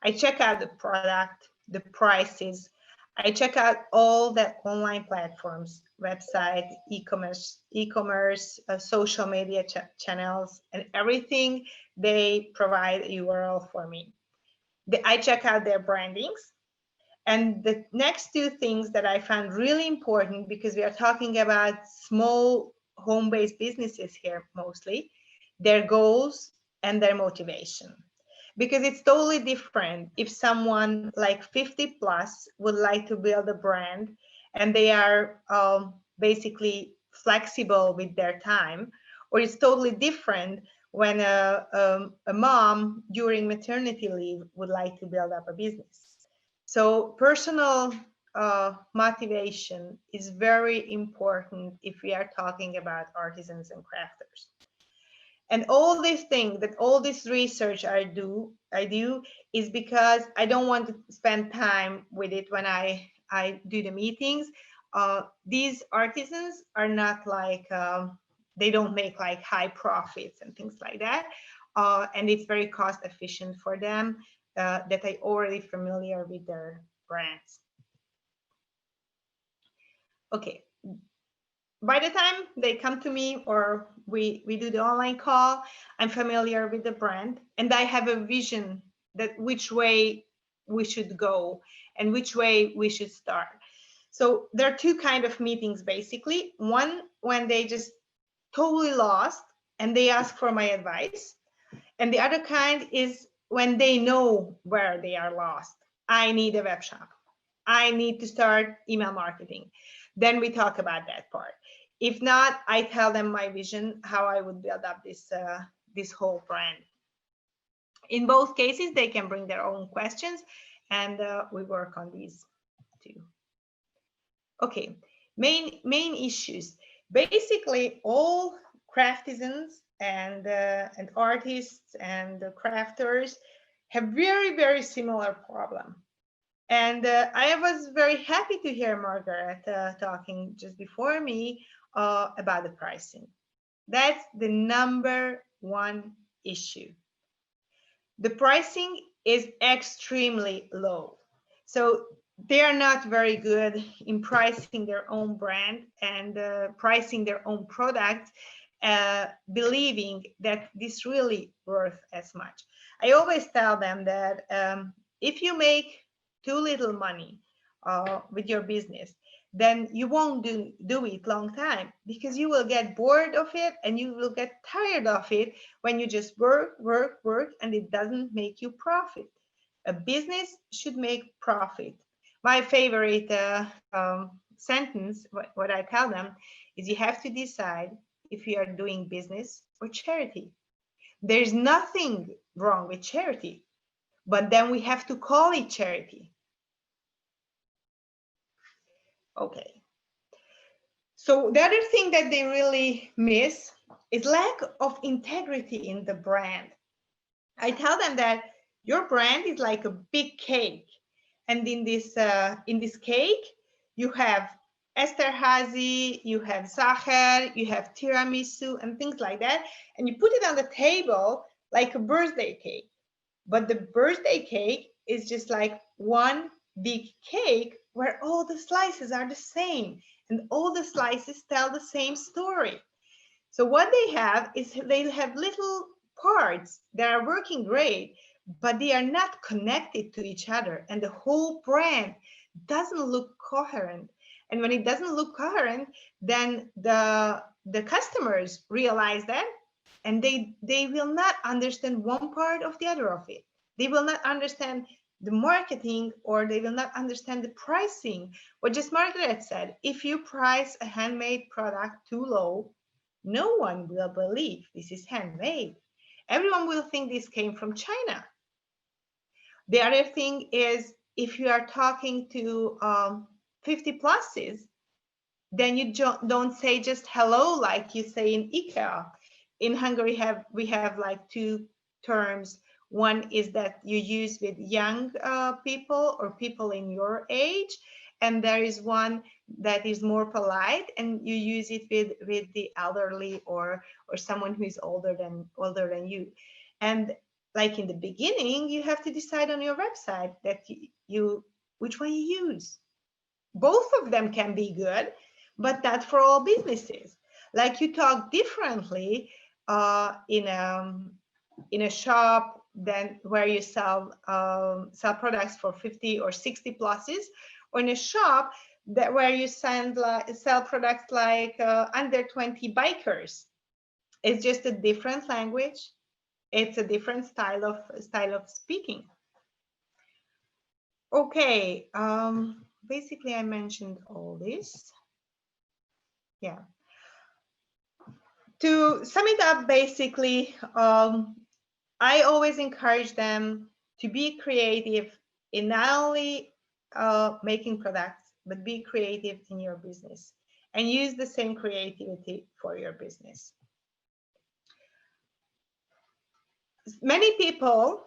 I check out the product, the prices. I check out all the online platforms, website, e-commerce, social media channels, and everything. They provide a URL for me. I check out their brandings. And the next two things that I found really important, because we are talking about small home-based businesses here mostly, their goals and their motivation. Because it's totally different if someone like 50 plus would like to build a brand and they are basically flexible with their time, or it's totally different when a mom during maternity leave would like to build up a business. So personal motivation is very important if we are talking about artisans and crafters. And all these things, that all this research I do is because I don't want to spend time with it when I do the meetings. These artisans are not like, they don't make like high profits and things like that. And it's very cost efficient for them that I already familiar with their brands. Okay. By the time they come to me or we do the online call, I'm familiar with the brand and I have a vision that which way we should go and which way we should start. So there are two kinds of meetings basically. One, when they just totally lost and they ask for my advice. And the other kind is when they know where they are lost. I need a web shop. I need to start email marketing. Then we talk about that part. If not, I tell them my vision, how I would build up this whole brand. In both cases, they can bring their own questions and we work on these too. Okay, main issues. Basically, all craftisans and artists and crafters have very, very similar problem. And I was very happy to hear Margaret talking just before me about the pricing. That's the #1 issue. The pricing is extremely low. So they are not very good in pricing their own brand and pricing their own product, believing that this really worth as much. I always tell them that if you make too little money with your business, then you won't do it long time, because you will get bored of it and you will get tired of it when you just work and it doesn't make you profit. A business should make profit. My favorite sentence, what I tell them, is you have to decide if you are doing business or charity. There's nothing wrong with charity, but then we have to call it charity. Okay. So the other thing that they really miss is lack of integrity in the brand. I tell them that your brand is like a big cake, and in this cake you have Esterhazy, you have Sacher, you have tiramisu and things like that, and you put it on the table like a birthday cake. But the birthday cake is just like one big cake where all the slices are the same and all the slices tell the same story. So what they have is they have little parts that are working great, but they are not connected to each other, and the whole brand doesn't look coherent. And when it doesn't look coherent, then the customers realize that, and they will not understand one part of the other of it. They will not understand the marketing, or they will not understand the pricing. What just Margaret said, if you price a handmade product too low, no one will believe this is handmade. Everyone will think this came from China. The other thing is, if you are talking to 50 pluses, then you don't say just hello like you say in IKEA. In Hungary, we have like two terms. One is that you use with young people or people in your age, and there is one that is more polite, and you use it with the elderly or someone who is older than you. And like in the beginning, you have to decide on your website that you which one you use. Both of them can be good, but not for all businesses. Like you talk differently in a shop than where you sell products for 50 or 60 pluses, or in a shop that where you sell products like under 20 bikers. It's just a different language. It's a different style of speaking. Okay, basically I mentioned all this. Yeah. To sum it up, basically, I always encourage them to be creative in not only making products, but be creative in your business and use the same creativity for your business. Many people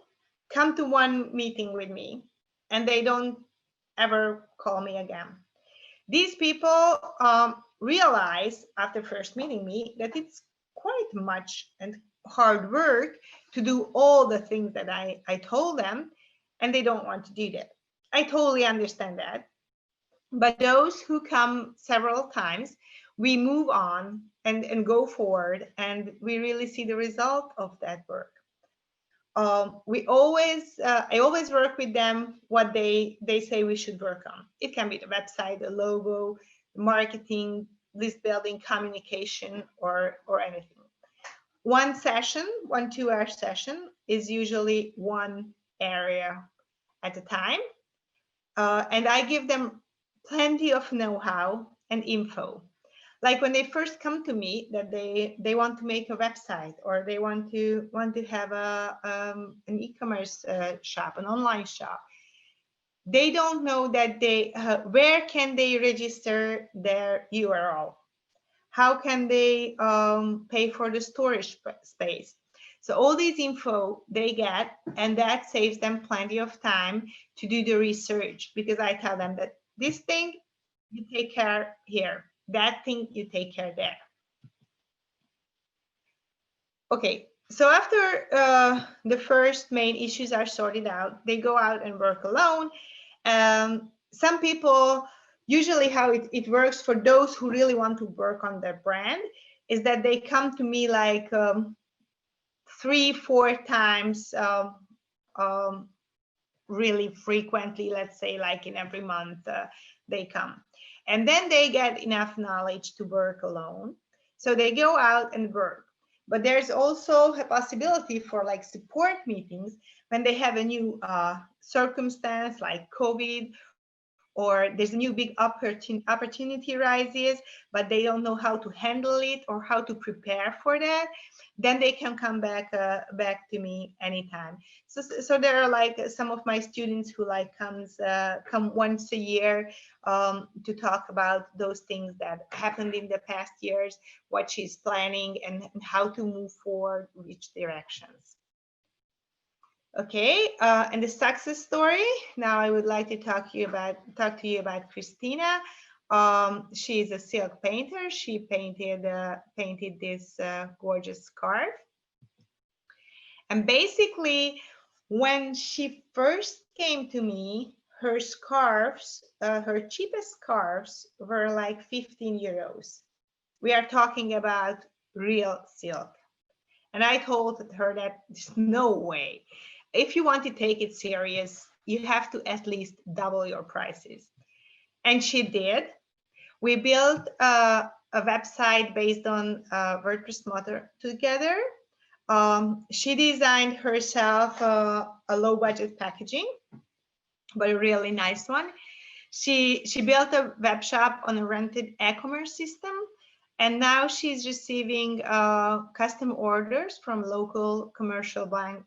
come to one meeting with me and they don't ever call me again. These people realize after first meeting me that it's quite much and hard work to do all the things that I told them, and they don't want to do that. I totally understand that. But those who come several times, we move on and go forward, and we really see the result of that work. I always work with them what they say we should work on. It can be the website, the logo, marketing, list building, communication, or anything. One session, 2-hour session, is usually one area at a time. And I give them plenty of know-how and info. Like when they first come to me, that they want to make a website, or they want to have an e-commerce shop, an online shop. They don't know that where can they register their URL? How can they pay for the storage space? So all these info they get, and that saves them plenty of time to do the research, because I tell them that this thing you take care here, that thing you take care there. Okay, so after the first main issues are sorted out, they go out and work alone. Some people, usually how it works for those who really want to work on their brand, is that they come to me like 3-4 times really frequently, let's say like in every month they come. And then they get enough knowledge to work alone. So they go out and work. But there's also a possibility for like support meetings when they have a new circumstance like COVID, or there's a new big opportunity rises, but they don't know how to handle it or how to prepare for that. Then they can come back to me anytime. So there are like some of my students who like come once a year to talk about those things that happened in the past years, what she's planning, and how to move forward, which directions. Okay, and the success story. Now I would like to talk to you about Christina. She is a silk painter. She painted this gorgeous scarf. And basically, when she first came to me, her scarves, her cheapest scarves, were like 15 euros. We are talking about real silk. And I told her that there's no way. If you want to take it serious, you have to at least double your prices. And she did. We built a website based on WordPress motor together. She designed herself a low budget packaging, but a really nice one. She built a web shop on a rented e-commerce system. And now she's receiving custom orders from local commercial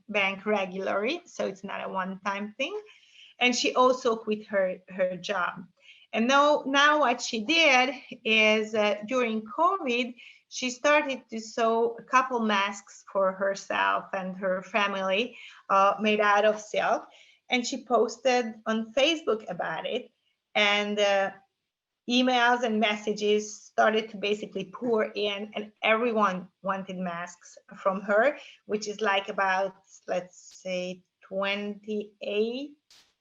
bank regularly. So it's not a one-time thing. And she also quit her job. And now what she did is during COVID, she started to sew a couple masks for herself and her family made out of silk. And she posted on Facebook about it. And emails and messages started to basically pour in, and everyone wanted masks from her, which is like about, let's say, 28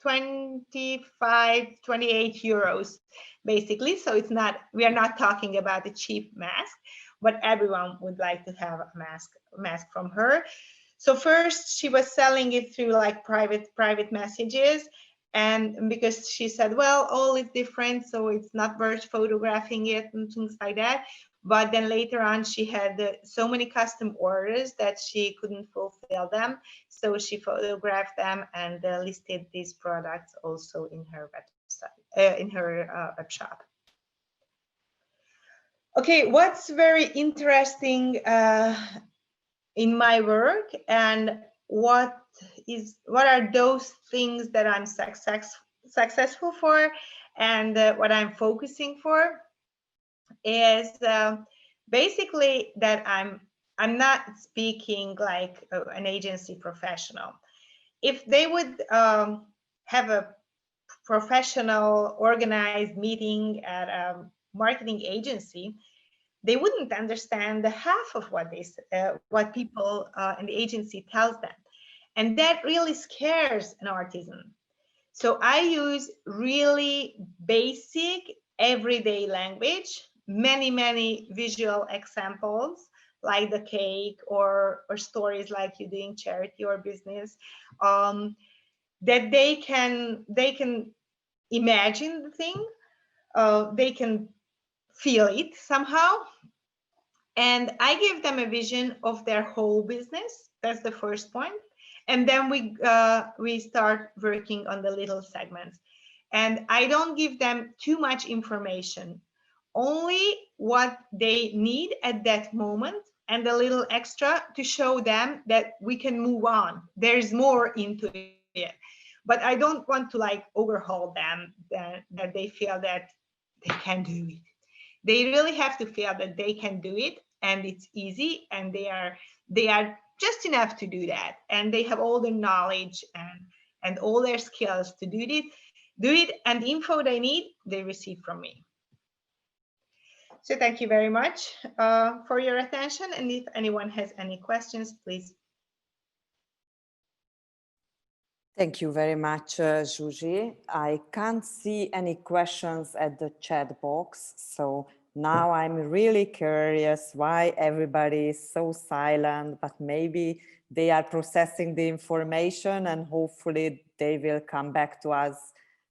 25, 28 euros, basically. So it's not, we are not talking about a cheap mask, but everyone would like to have a mask from her. So first she was selling it through like private messages. And because she said, well, all is different, so it's not worth photographing it and things like that. But then later on, she had so many custom orders that she couldn't fulfill them. So she photographed them and listed these products also in her website, in her web shop. Okay, what's very interesting in my work, and what are those things that I'm successful for, and what I'm focusing for, is basically that I'm not speaking like an agency professional. If they would have a professional organized meeting at a marketing agency, they wouldn't understand the half of what people in the agency tells them. And that really scares an artisan. So I use really basic everyday language, many visual examples like the cake or stories like you doing charity or business, that they can imagine the thing, they can feel it somehow. And I give them a vision of their whole business. That's the first point. And then we start working on the little segments. And I don't give them too much information, only what they need at that moment and a little extra to show them that we can move on. There's more into it. But I don't want to like overhaul them, that they feel that they can do it. They really have to feel that they can do it and it's easy, and they are just enough to do that, and they have all the knowledge and all their skills to do it, and the info they need they receive from me. So thank you very much for your attention, and if anyone has any questions, please. Thank you very much, Zsuzsi. I can't see any questions at the chat box, so now I'm really curious why everybody is so silent, but maybe they are processing the information and hopefully they will come back to us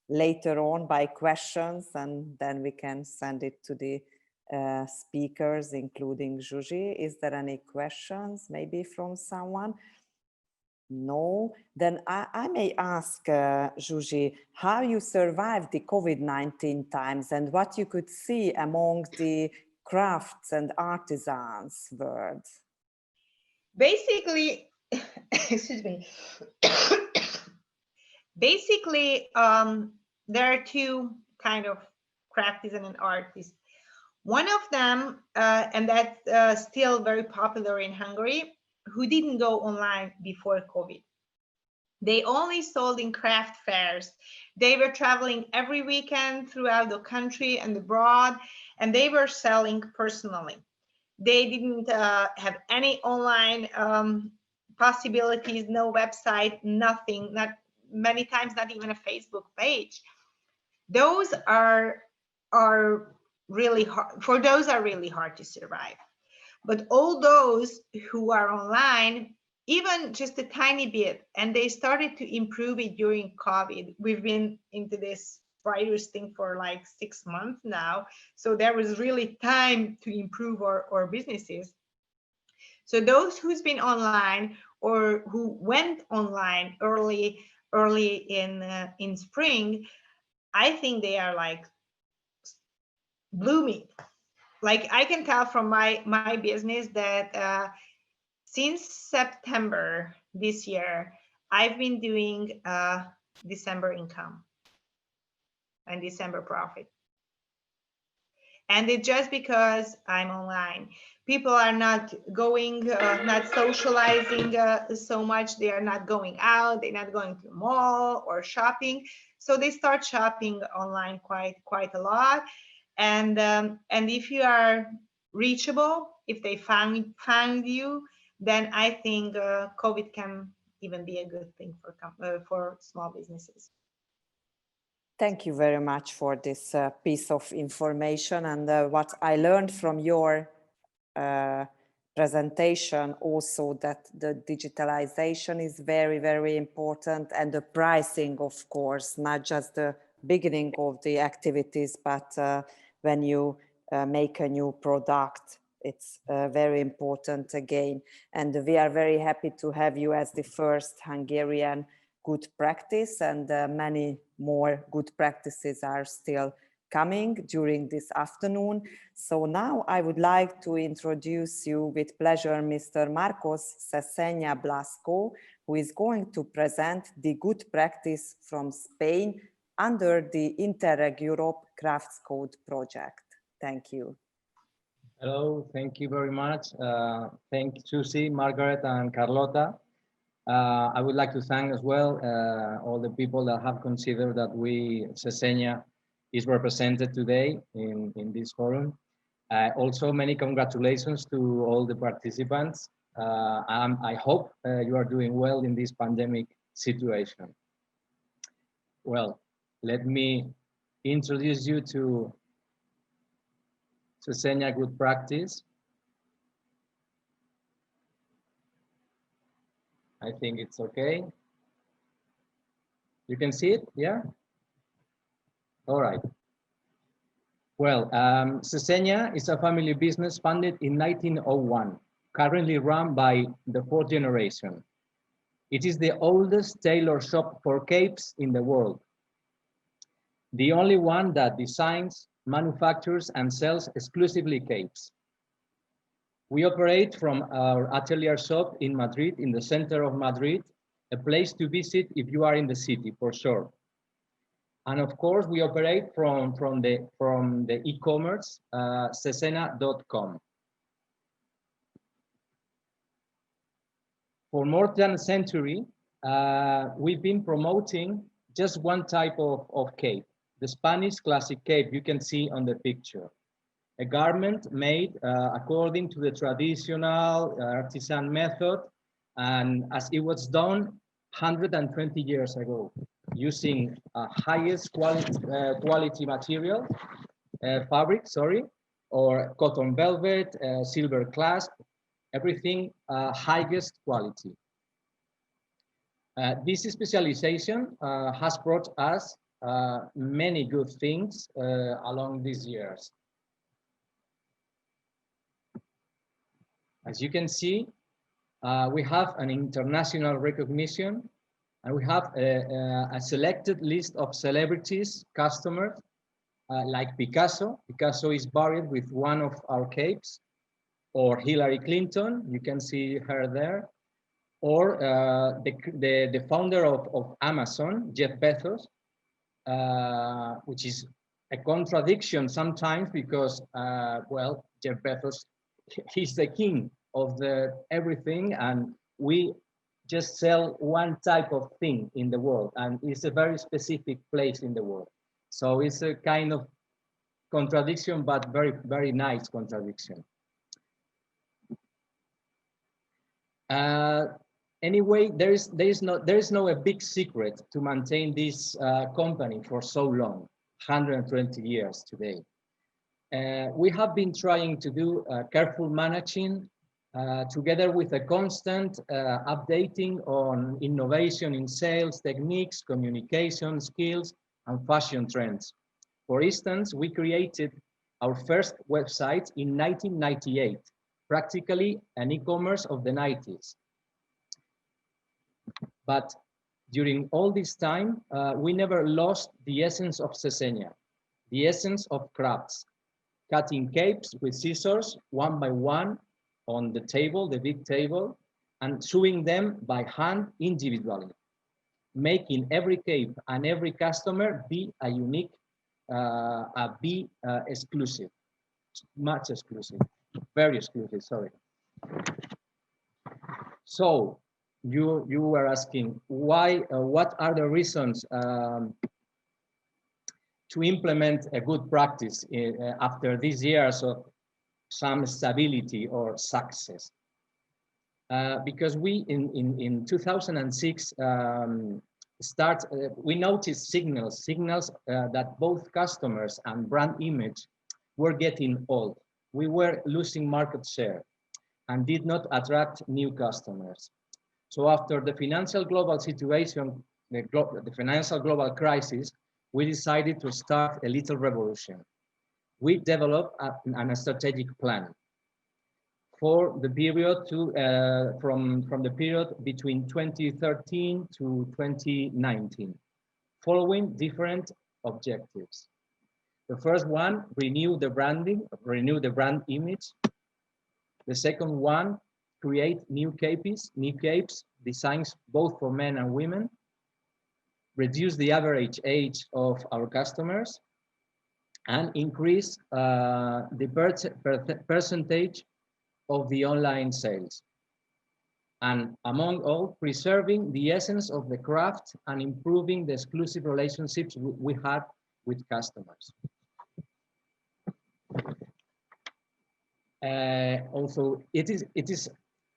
later on by questions, and then we can send it to the speakers, including Zsuzsi. Is there any questions maybe from someone? No, then I may ask Zsuzsi, how you survived the COVID-19 times and what you could see among the crafts and artisans world. Basically, excuse me. Basically, there are two kind of craftisans and artists. One of them, and that's still very popular in Hungary, who didn't go online before COVID. They only sold in craft fairs. They were traveling every weekend throughout the country and abroad, and they were selling personally. They didn't have any online possibilities, no website, nothing, not many times, not even a Facebook page. Those are really hard. For those are really hard to survive. But all those who are online, even just a tiny bit, and they started to improve it during COVID. We've been into this virus thing for like 6 months now. So there was really time to improve our businesses. So those who's been online or who went online early in spring, I think they are like blooming. Like I can tell from my business that since September this year, I've been doing December income and December profit. And it's just because I'm online. People are not going, not socializing so much. They are not going out. They're not going to the mall or shopping. So they start shopping online quite a lot. And if you are reachable, if they found you, then I think COVID can even be a good thing for small businesses. Thank you very much for this piece of information, and what I learned from your presentation also, that the digitalization is very, very important, and the pricing, of course, not just the beginning of the activities, but when you make a new product, it's very important again. And we are very happy to have you as the first Hungarian good practice, and many more good practices are still coming during this afternoon. So now I would like to introduce you with pleasure Mr. Marcos Cesenya Blasco, who is going to present the good practice from Spain under the Interreg Europe Crafts Code project. Thank you. Hello, thank you very much. Thank Susie, Margaret, and Carlota. I would like to thank as well all the people that have considered that Cesenya is represented today in this forum. Also, many congratulations to all the participants. I hope you are doing well in this pandemic situation. Well, let me introduce you to Cesenya good practice. I think it's okay. You can see it, yeah? All right. Well, Cesenya is a family business founded in 1901, currently run by the fourth generation. It is the oldest tailor shop for capes in the world. The only one that designs, manufactures, and sells exclusively capes. We operate from our atelier shop in Madrid, in the center of Madrid, a place to visit if you are in the city, for sure. And of course, we operate from the e-commerce, cesena.com. For more than a century, we've been promoting just one type of cape, the Spanish classic cape you can see on the picture. A garment made according to the traditional artisan method, and as it was done 120 years ago, using highest quality material, fabric, sorry, or cotton velvet, silver clasp, everything highest quality. This specialization has brought us many good things along these years. As you can see, we have an international recognition, and we have a selected list of celebrities, customers, like Picasso. Picasso is buried with one of our capes, or Hillary Clinton, you can see her there, or the founder of Amazon, Jeff Bezos, which is a contradiction sometimes because, well, Jeff Bezos, he's the king of everything, and we just sell one type of thing in the world, and it's a very specific place in the world. So it's a kind of contradiction, but very, very nice contradiction. Anyway, there is no a big secret to maintain this company for so long, 120 years today. We have been trying to do careful managing together with a constant updating on innovation in sales techniques, communication skills, and fashion trends. For instance, we created our first website in 1998, practically an e-commerce of the 90s. But during all this time, we never lost the essence of Cesenya, the essence of crafts, cutting capes with scissors one by one on the table, the big table, and sewing them by hand individually, making every cape and every customer be a unique, exclusive, much exclusive, very exclusive, sorry. So you were asking why, what are the reasons to implement a good practice after these years of some stability or success? Because we in 2006 we noticed signals that both customers and brand image were getting old. We were losing market share and did not attract new customers. So after the financial global situation, the financial global crisis, we decided to start a little revolution. We developed a strategic plan for the period from the period between 2013 to 2019, following different objectives. The first one, renew the branding, renew the brand image. The second one, create new capes, designs both for men and women. Reduce the average age of our customers and increase the percentage of the online sales. And among all, preserving the essence of the craft and improving the exclusive relationships we had with customers. Also, it is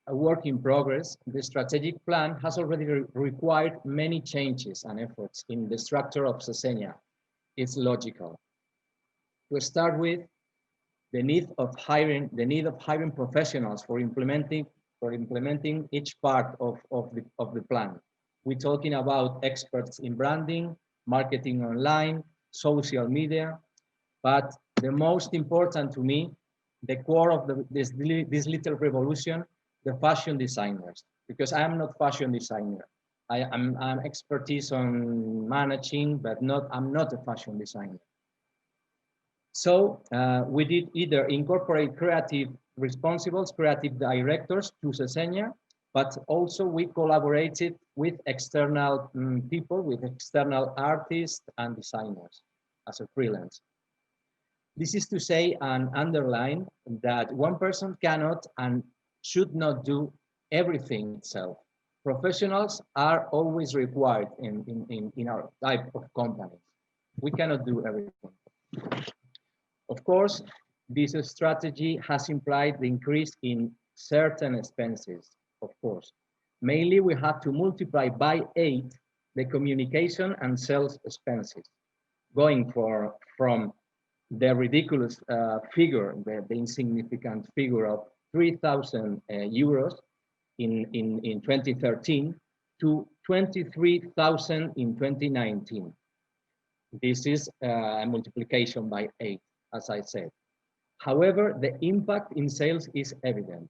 a work in progress. The strategic plan has already required many changes and efforts in the structure of Sesenia. It's logical. To start with, the need of hiring professionals for implementing each part of the plan. We're talking about experts in branding, marketing online, social media, but the most important to me, the core of this little revolution, the fashion designers, because I am not fashion designer. I'm expertise on managing, but I'm not a fashion designer. So we did either incorporate creative responsibles, creative directors to Sesenia, but also we collaborated with external people, with external artists and designers as a freelance. This is to say and underline that one person cannot and should not do everything itself. Professionals are always required in our type of companies. We cannot do everything. Of course, this strategy has implied the increase in certain expenses, of course. Mainly, we have to multiply by 8 the communication and sales expenses, going from the ridiculous figure, the insignificant figure of 3,000 euros in 2013 to 23,000 in 2019. This is a multiplication by 8. As I said. However, the impact in sales is evident.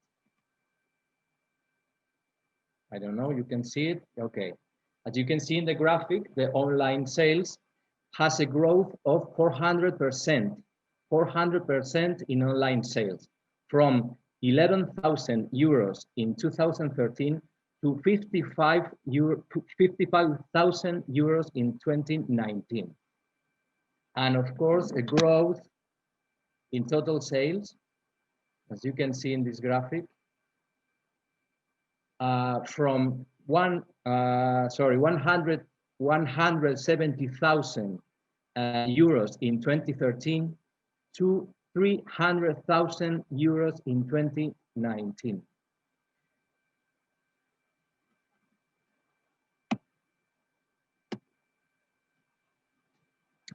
I don't know, you can see it? Okay. As you can see in the graphic, the online sales has a growth of 400% in online sales, from 11,000 euros in 2013 to 55,000 euros in 2019. And of course, a growth in total sales, as you can see in this graphic, from 170,000 euros in 2013 to 300,000 euros in 2019.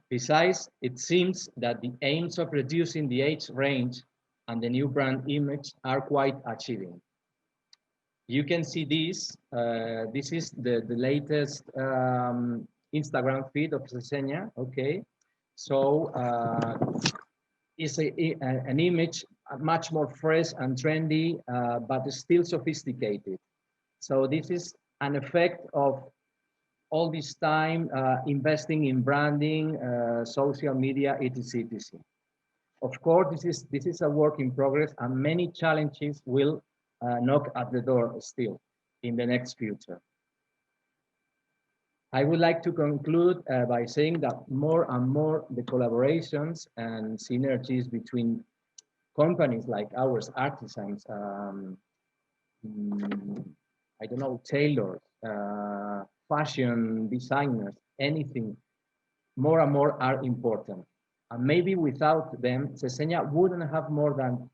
Besides, it seems that the aims of reducing the age range and the new brand image are quite achieving. You can see this. This is the latest Instagram feed of Sesenia. Okay, so it's an image much more fresh and trendy, but still sophisticated. So this is an effect of all this time investing in branding, social media, etc. Of course, this is a work in progress, and many challenges will knock at the door still in the next future. I would like to conclude by saying that more and more the collaborations and synergies between companies like ours, artisans, I don't know, tailors, fashion designers, anything, more and more are important. And maybe without them, Sesenia wouldn't have more than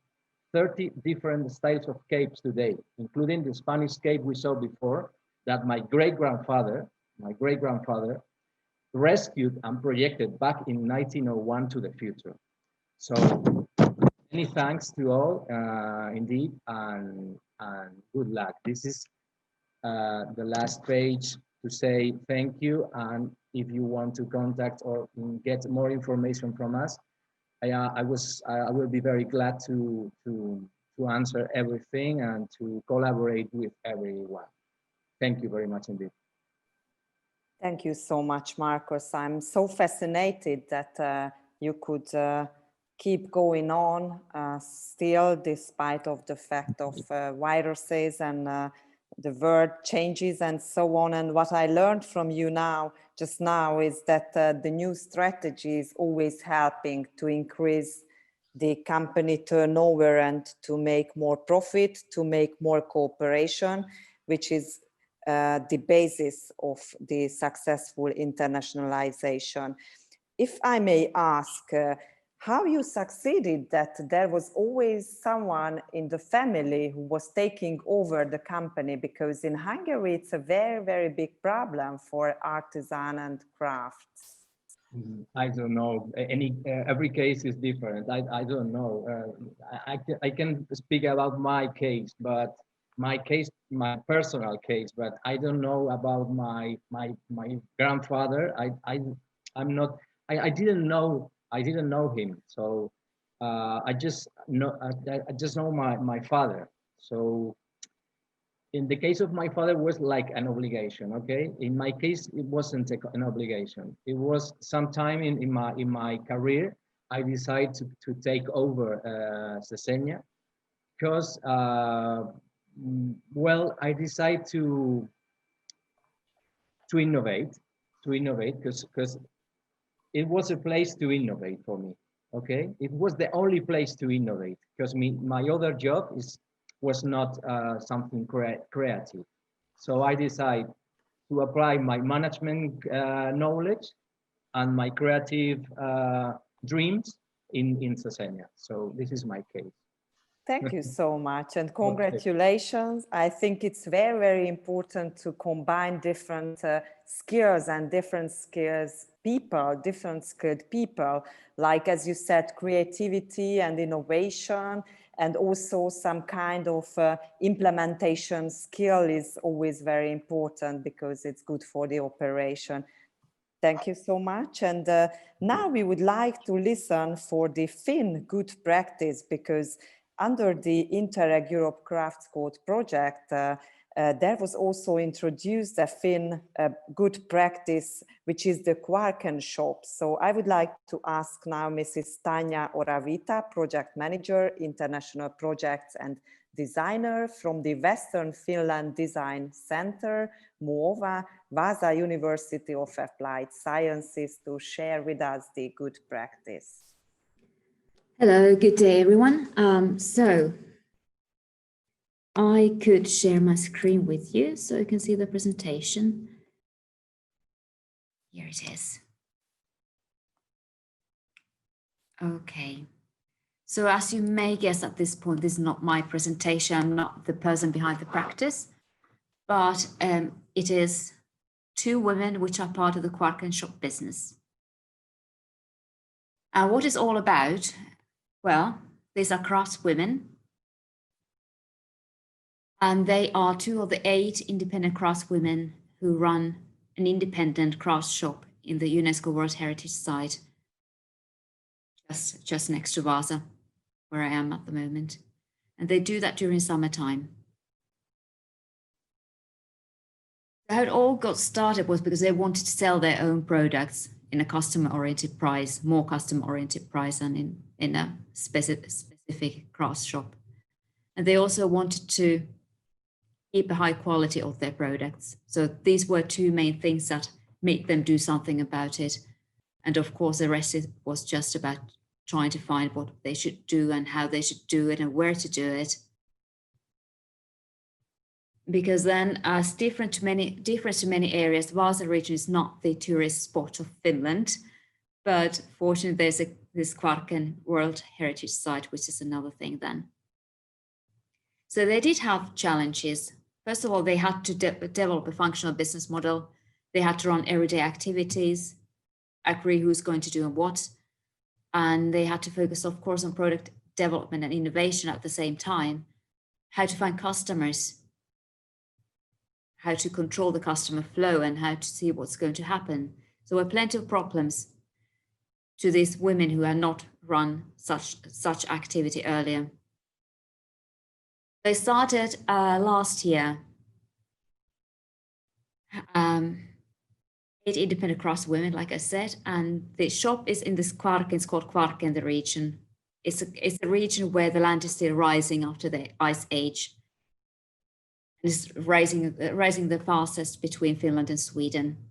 30 different styles of capes today, including the Spanish cape we saw before, that my great-grandfather my great-grandfather, rescued and projected back in 1901 to the future. So many thanks to all, indeed, and good luck. This is the last page to say thank you, and if you want to contact or get more information from us, I will be very glad to answer everything and to collaborate with everyone. Thank you very much indeed. Thank you so much, Marcos. I'm so fascinated that you could keep going on still, despite of the fact of viruses and the world changes and so on. And what I learned from you just now is that the new strategy is always helping to increase the company turnover and to make more profit, to make more cooperation, which is the basis of the successful internationalization. If I may ask, how you succeeded that there was always someone in the family who was taking over the company, because in Hungary it's a very, very big problem for artisan and crafts. I don't know. Every case is different. I don't know. I can speak about my case, but my personal case, but I don't know about my grandfather. I didn't know him. So I just know my father. So in the case of my father, was like an obligation. Okay, in my case, it wasn't an obligation. It was sometime in my career I decided to take over Cesenia, because well, I decided to innovate because it was a place to innovate for me. Okay, it was the only place to innovate, because my other job was not something creative. So I decided to apply my management knowledge and my creative dreams in Cesenia. So this is my case. Thank you so much, and congratulations. I think it's very, very important to combine different skills and different skilled people, like, as you said, creativity and innovation, and also some kind of implementation skill is always very important because it's good for the operation. Thank you so much. And now we would like to listen for the Finn good practice, because under the Interreg Europe Crafts Code project, there was also introduced a Finn good practice, which is the Quarken shop. So I would like to ask now Mrs. Tanya Oravita, project manager, international projects and designer from the Western Finland Design Center, Muova, Vasa University of Applied Sciences, to share with us the good practice. Hello, good day, everyone. So I could share my screen with you so you can see the presentation. Here it is. Okay. So as you may guess at this point, this is not my presentation. I'm not the person behind the practice, but it is two women which are part of the Quarken shop business. And what it's all about? Well, these are craftswomen, and they are two of the 8 independent craftswomen who run an independent crafts shop in the UNESCO World Heritage Site, just next to Vasa, where I am at the moment. And they do that during summertime. How it all got started was because they wanted to sell their own products in a customer-oriented price, more customer-oriented price than in a specific crafts shop. And they also wanted to keep a high quality of their products. So these were two main things that made them do something about it. And of course, the rest was just about trying to find what they should do and how they should do it and where to do it. Because then, as different to many areas, Vasa region is not the tourist spot of Finland, but fortunately there's this Quarken World Heritage Site, which is another thing then. So they did have challenges. First of all, they had to develop a functional business model They had to run everyday activities, agree who's going to do and what. And they had to focus, of course, on product development and innovation at the same time, how to find customers, how to control the customer flow, and how to see what's going to happen. So there were plenty of problems to these women who had not run such activity earlier. They started last year. 8 independent crafts women, like I said, and the shop is in this Kvarken. It's called Kvarken, the region. It's a region where the land is still rising after the ice age. And it's rising the fastest between Finland and Sweden.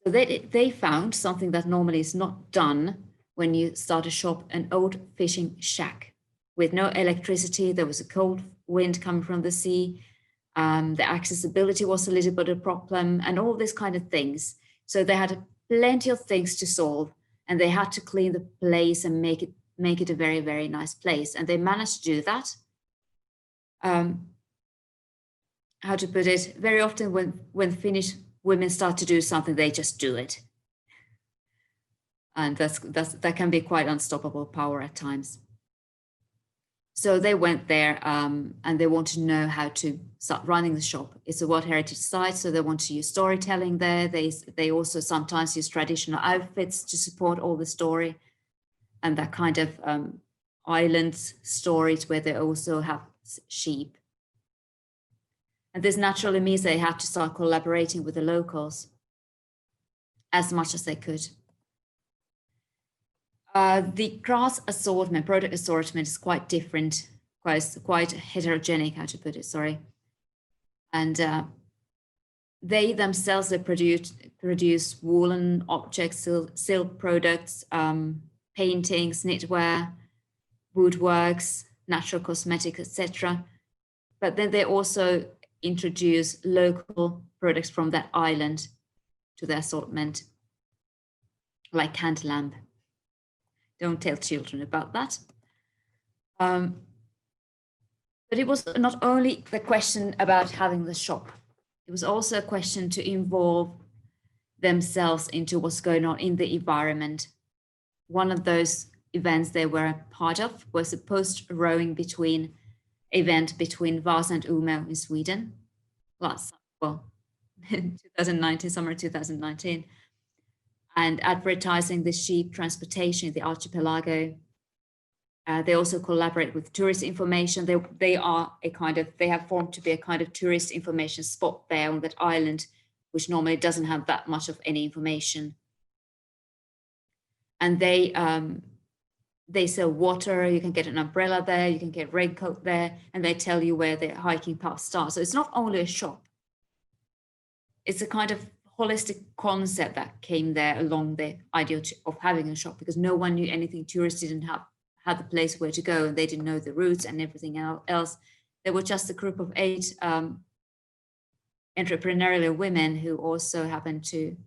So they found something that normally is not done when you start a shop, an old fishing shack with no electricity. There was a cold wind coming from the sea. The accessibility was a little bit of a problem, and all these kind of things. So they had plenty of things to solve, and they had to clean the place and make it a very, very nice place. And they managed to do that. How to put it? Very often when Finnish women start to do something, they just do it. And that can be quite unstoppable power at times. So they went there and they want to know how to start running the shop. It's a World Heritage Site, so they want to use storytelling there. They also sometimes use traditional outfits to support all the story, and that kind of island stories where they also have sheep. And this naturally means they have to start collaborating with the locals as much as they could. The grass assortment, product assortment is quite different, quite heterogenic, how to put it, sorry. And they themselves, they produce woolen objects, silk products, paintings, knitwear, woodworks, natural cosmetics, etc. But then they also introduce local products from that island to the assortment, like candle lamp. Don't tell children about that. But it was not only the question about having the shop, it was also a question to involve themselves into what's going on in the environment. One of those events they were a part of was a post-rowing event between Vasa and Umeå in Sweden, in 2019, summer 2019. And advertising the sheep transportation in the archipelago. They also collaborate with tourist information. They have formed to be a kind of tourist information spot there on that island, which normally doesn't have that much of any information. And they sell water. You can get an umbrella there. You can get a raincoat there, and they tell you where the hiking paths start. So it's not only a shop. It's a kind of holistic concept that came there along the idea of having a shop, because no one knew anything. Tourists didn't have the place where to go, and they didn't know the routes and everything else. There were just a group of 8 entrepreneurial women who also happened to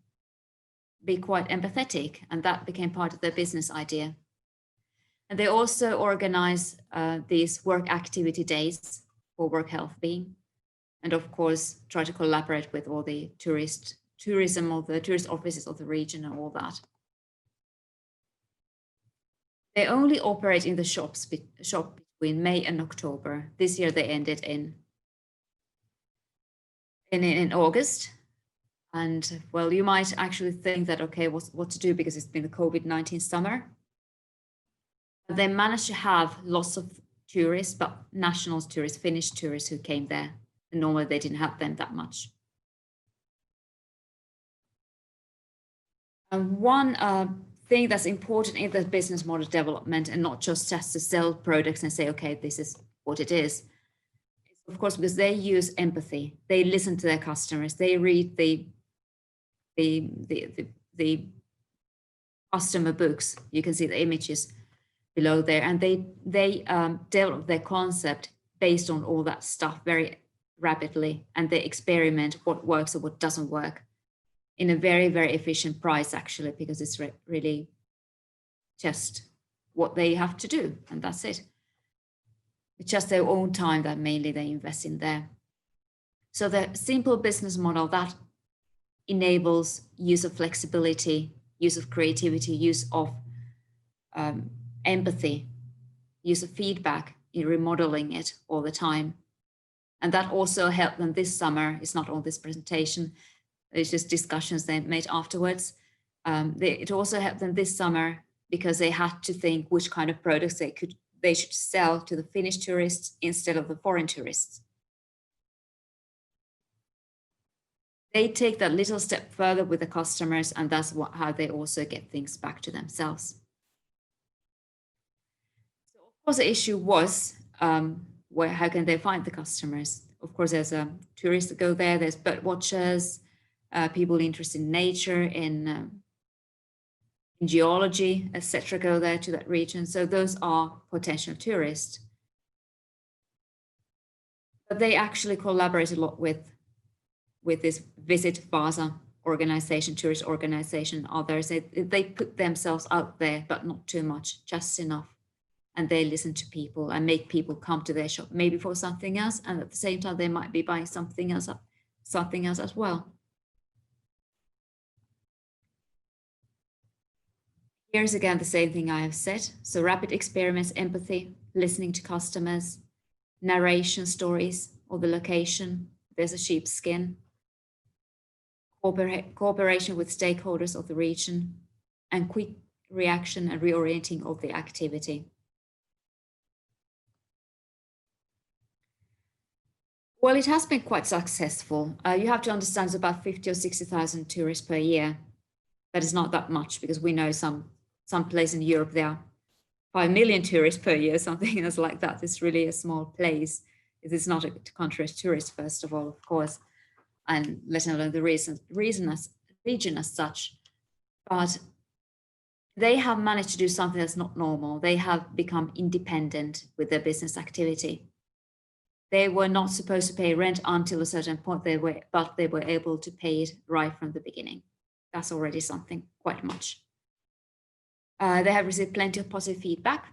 be quite empathetic, and that became part of their business idea. And they also organize these work activity days for work health being, and of course try to collaborate with all the tourism of the tourist offices of the region and all that. They only operate in the shop between May and October. This year they ended in August. And well, you might actually think that, okay, what to do because it's been the COVID-19 summer. But they managed to have lots of tourists, but national tourists, Finnish tourists who came there. And normally they didn't have them that much. And one thing that's important in the business model development, and not just to sell products and say, okay, this is what it is, of course, because they use empathy. They listen to their customers. They read the customer books. You can see the images below there, and they develop their concept based on all that stuff very rapidly, and they experiment what works or what doesn't work in a very, very efficient price, actually, because it's really just what they have to do, and that's it. It's just their own time that mainly they invest in there. So the simple business model that enables use of flexibility, use of creativity, use of empathy, use of feedback in remodeling it all the time. And that also helped them this summer. It's not all this presentation, it's just discussions they made afterwards. It also helped them this summer because they had to think which kind of products they should sell to the Finnish tourists instead of the foreign tourists. They take that little step further with the customers, and that's how they also get things back to themselves. So of course, the issue was how can they find the customers? Of course, there's tourists that go there, there's bird watchers, people interested in nature, in geology, etc., go there to that region. So those are potential tourists. But they actually collaborate a lot with this Visit Vaasa organization, tourist organization, others. They put themselves out there, but not too much, just enough. And they listen to people and make people come to their shop, maybe for something else. And at the same time, they might be buying something else as well. Here's again the same thing I have said. So rapid experiments, empathy, listening to customers, narration stories of the location. There's a sheepskin. Cooperation with stakeholders of the region, and quick reaction and reorienting of the activity. Well, it has been quite successful. You have to understand it's about 50 or 60,000 tourists per year. That is not that much, because we know some place in Europe there are 5 million tourists per year, something else like that. It's really a small place. It is not a country of tourists, first of all, of course, and let alone the region as such. But they have managed to do something that's not normal. They have become independent with their business activity. They were not supposed to pay rent until a certain point, but they were able to pay it right from the beginning. That's already something, quite much. They have received plenty of positive feedback,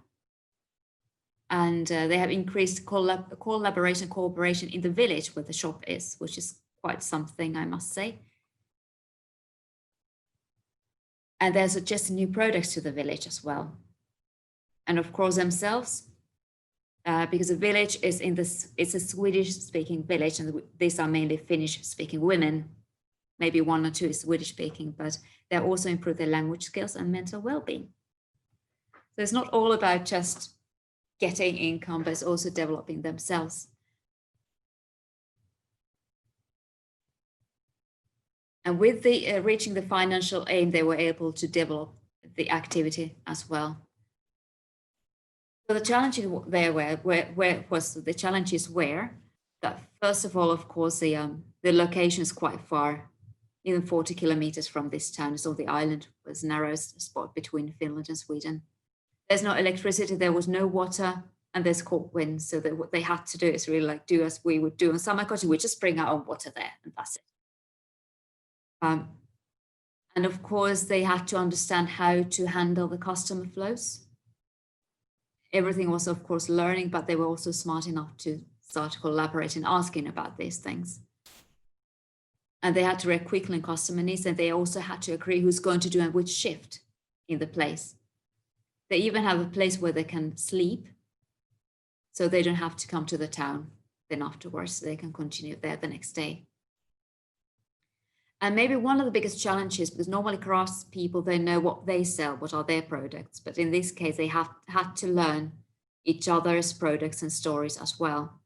and they have increased collaboration, cooperation in the village where the shop is, which is quite something, I must say. And there's suggested new products to the village as well. And of course themselves, because the village is it's a Swedish-speaking village, and these are mainly Finnish-speaking women. Maybe one or two is Swedish-speaking, but they also improve their language skills and mental well-being. So it's not all about just getting income, but it's also developing themselves. And with the reaching the financial aim, they were able to develop the activity as well. So the challenges there the challenges were that, first of all, of course, the location is quite far, even 40 kilometers from this town. So the island was the narrowest spot between Finland and Sweden. There's no electricity, there was no water, and there's cold wind. So what they had to do is really like do as we would do in summer cottage. We just bring our own water there, and that's it. And of course, they had to understand how to handle the customer flows. Everything was, of course, learning, but they were also smart enough to start collaborating, asking about these things. And they had to react quickly on customer needs, and they also had to agree who's going to do and which shift in the place. They even have a place where they can sleep, so they don't have to come to the town then afterwards. They can continue there the next day. And maybe one of the biggest challenges, because normally crafts people, they know what they sell, what are their products. But in this case, they had to learn each other's products and stories as well.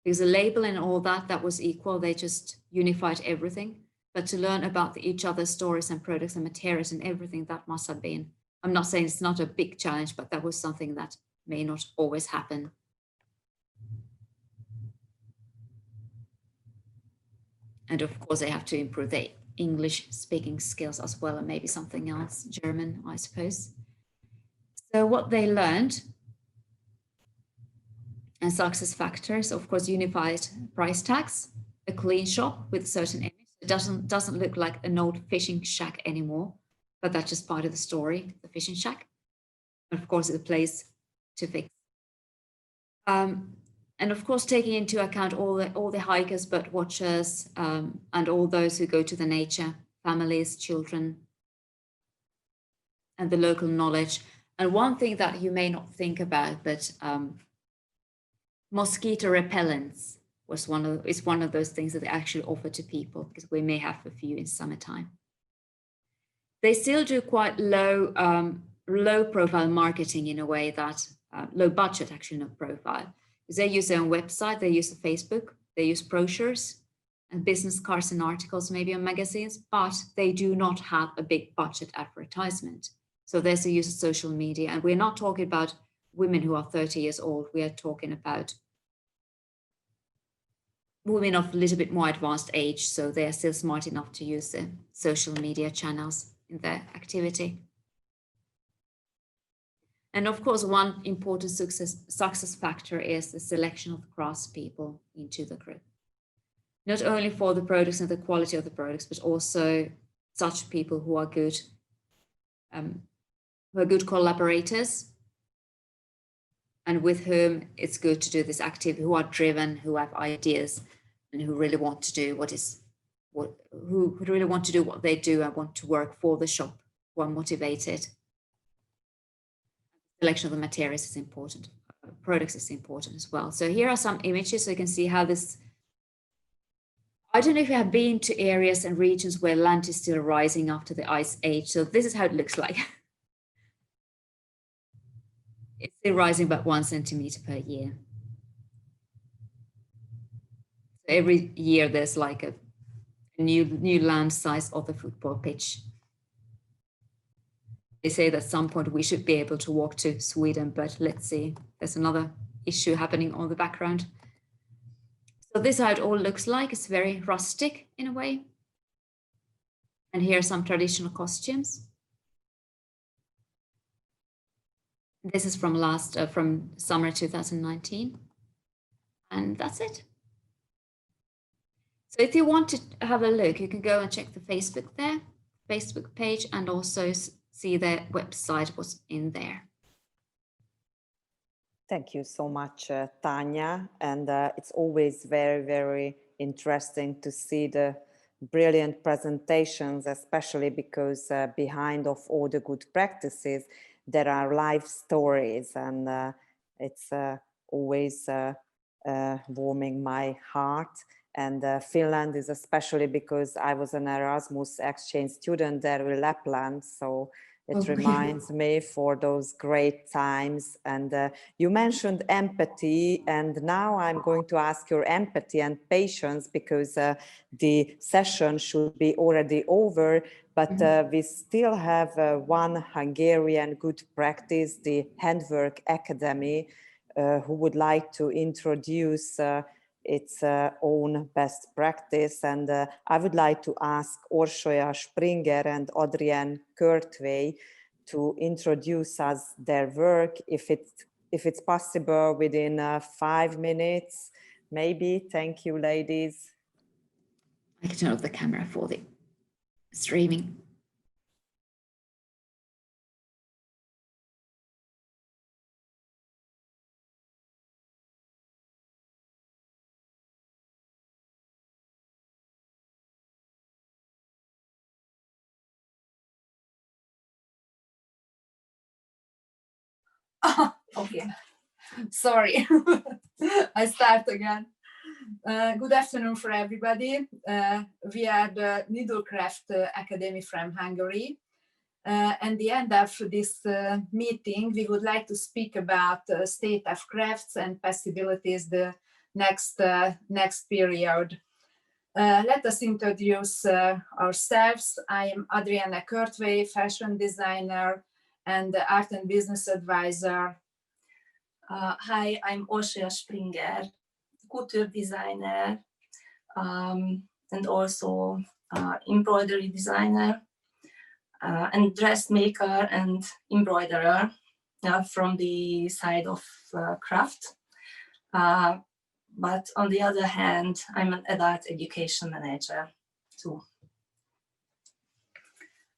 Because the label and all that was equal. They just unified everything. But to learn about each other's stories and products and materials and everything, that must have been, I'm not saying it's not a big challenge, but that was something that may not always happen. And of course, they have to improve their English speaking skills as well, and maybe something else, German, I suppose. So what they learned and success factors, of course, unified price tags, a clean shop with a certain image. It doesn't look like an old fishing shack anymore, but that's just part of the story, the fishing shack. And of course, it's a place to fix. And of course, taking into account all the hikers, bird watchers, and all those who go to the nature, families, children, and the local knowledge. And one thing that you may not think about, but mosquito repellents is one of those things that they actually offer to people, because we may have a few in summertime. They still do quite low profile marketing in a way that low budget, actually, not profile. Because they use their own website, they use Facebook, they use brochures and business cards and articles, maybe on magazines, but they do not have a big budget advertisement. So there's a use of social media, and we're not talking about women who are 30 years old. We are talking about women of a little bit more advanced age, so they are still smart enough to use the social media channels in their activity. And of course, one important success factor is the selection of craftspeople into the group. Not only for the products and the quality of the products, but also such people who are good collaborators, and with whom it's good to do this activity, who are driven, who have ideas, and who really want to do who really want to do what they do and want to work for the shop, who are motivated. Selection of the materials is important. Products is important as well. So here are some images so you can see how this. I don't know if you have been to areas and regions where land is still rising after the ice age. So this is how it looks like. It's still rising about 1 centimeter per year. So every year there's like a new land size of the football pitch. They say that at some point we should be able to walk to Sweden, but let's see. There's another issue happening on the background. So this is how it all looks like. It's very rustic in a way. And here are some traditional costumes. This is from from summer 2019. And that's it. So if you want to have a look, you can go and check the Facebook page, and also see the website what's in there. Thank you so much, Tanya. And it's always very, very interesting to see the brilliant presentations, especially because behind of all the good practices, there are life stories, and it's always warming my heart. And Finland is especially because I was an Erasmus exchange student there in Lapland, so it reminds me for those great times. And you mentioned empathy, and now I'm going to ask your empathy and patience, because the session should be already over, but we still have one Hungarian good practice, the Handwork Academy, who would like to introduce its own best practice. And I would like to ask Orsolya Springer and Adrienne Körtvey to introduce us their work, if it's possible within 5 minutes, maybe. Thank you, ladies. I can turn off the camera for the streaming. Okay, sorry. I start again. Good afternoon for everybody. We are the Needlecraft Academy from Hungary. At the end of this meeting, we would like to speak about state of crafts and possibilities the next period. Let us introduce ourselves. I am Adrienne Körtvey, fashion designer and art and business advisor. Hi, I'm Orsolya Springer, couture designer, and also embroidery designer, and dressmaker and embroiderer from the side of craft. But on the other hand, I'm an adult education manager too.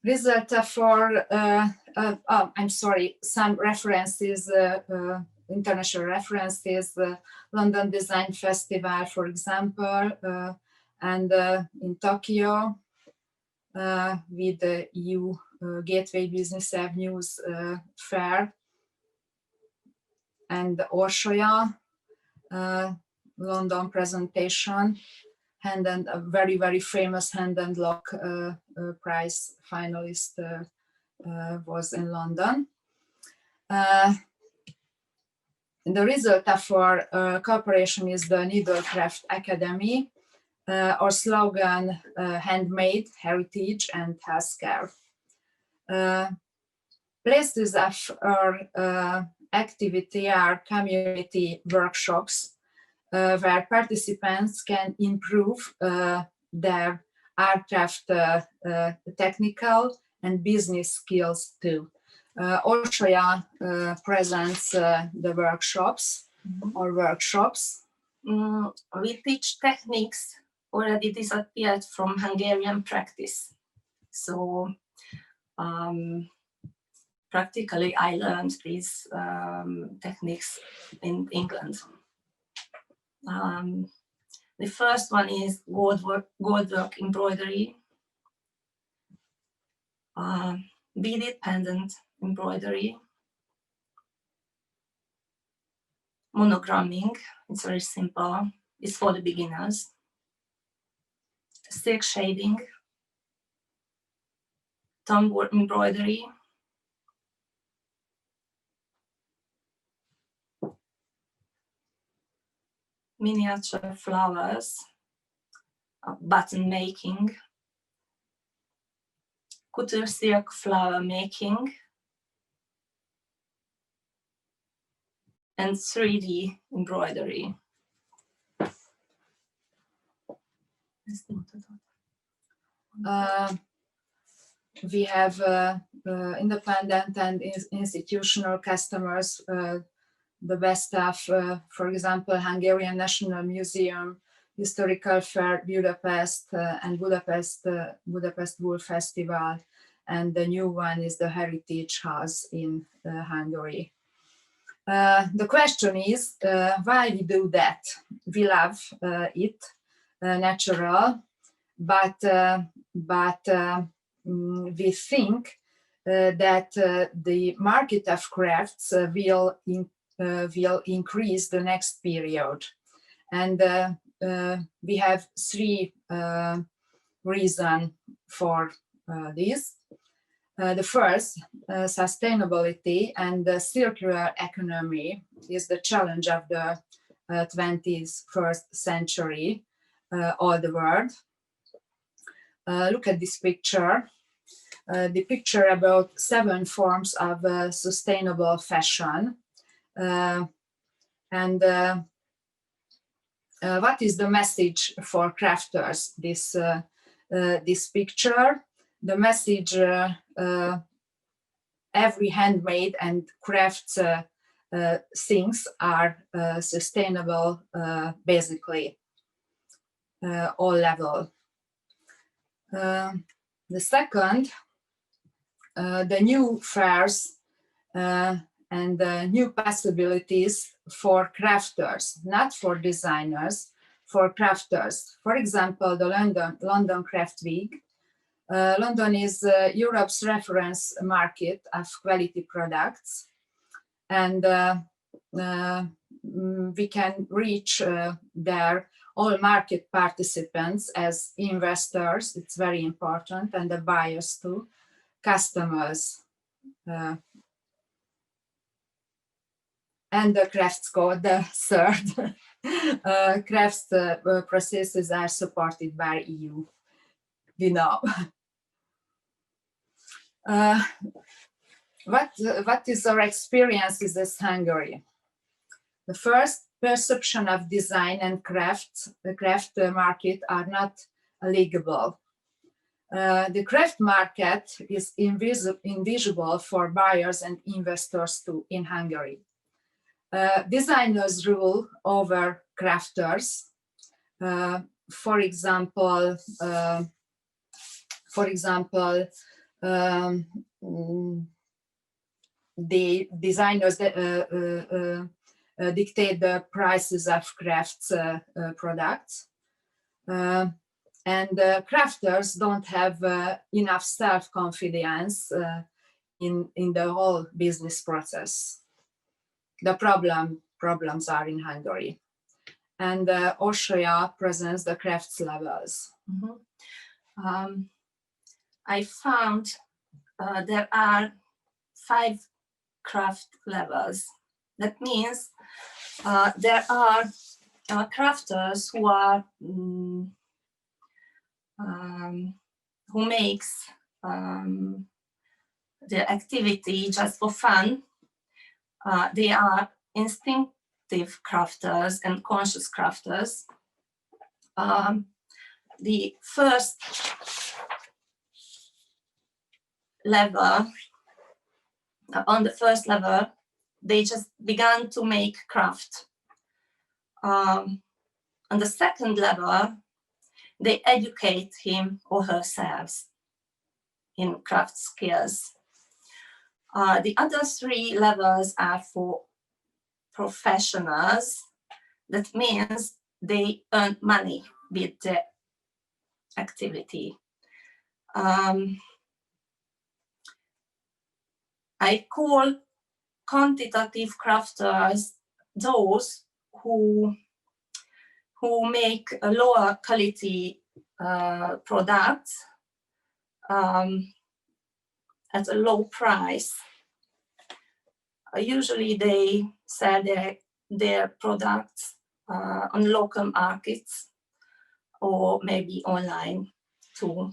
Result for, I'm sorry, some references international references, London Design Festival, for example, and in Tokyo with the EU Gateway Business Avenues Fair, and Orshoya London presentation, and a very, very famous Hand and Lock Prize finalist was in London. The result of our cooperation is the Needlecraft Academy. Our slogan, handmade, heritage, and healthcare. Places of our activity are community workshops where participants can improve their aircraft technical and business skills too. Orshoya presents the workshops or workshops. We teach techniques already disappeared from Hungarian practice. So practically I learned these techniques in England. The first one is goldwork embroidery, beaded pendant embroidery, monogramming, it's very simple, it's for the beginners, silk shading, tambour embroidery, miniature flowers, button making, couture silk flower making, and 3D embroidery. We have independent and institutional customers, the best of, for example, Hungarian National Museum, Historical Fair Budapest, and Budapest Wool Festival, and the new one is the Heritage House in Hungary. The question is why we do that. We love it, natural, but we think that the market of crafts will increase the next period, and we have three reasons for this. The first, sustainability and the circular economy is the challenge of the 21st century, all the world. Look at this picture. The picture about 7 forms of sustainable fashion. And what is the message for crafters? This picture, the message, every handmade and crafts things are sustainable, basically, all level. The second, the new fairs and new possibilities for crafters, not for designers, for crafters. For example, the London Craft Week. London is Europe's reference market of quality products, and we can reach there all market participants as investors, it's very important, and the buyers too, customers, and the crafts code, the third. Crafts processes are supported by EU, we know. What is our experiences as Hungary? The first, perception of design and the craft market are not legible. The craft market is invisible for buyers and investors too in Hungary. Designers rule over crafters. For example, the designers dictate the prices of crafts products. And crafters don't have enough self-confidence in the whole business process. The problems are in Hungary. And Austria presents the crafts levels. Mm-hmm. I found there are 5 craft levels. That means there are crafters who are who makes the activity just for fun. They are instinctive crafters and conscious crafters. The first level, on the first level, they just began to make craft. On the second level, they educate him or herself in craft skills. The other 3 levels are for professionals. That means they earn money with the activity. I call quantitative crafters those who make a lower quality products at a low price. Usually they sell their products on local markets or maybe online too.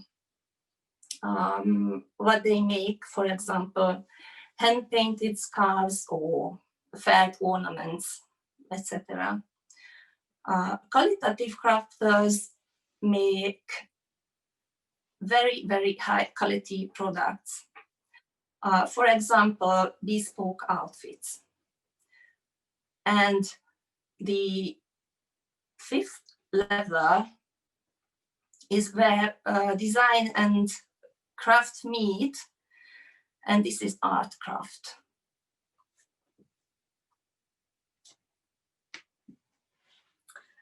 What they make, for example, hand-painted scarves or felt ornaments, etc. Qualitative crafters make very, very high quality products. For example, bespoke outfits. And the 5th level is where design and craft meet, and this is art craft.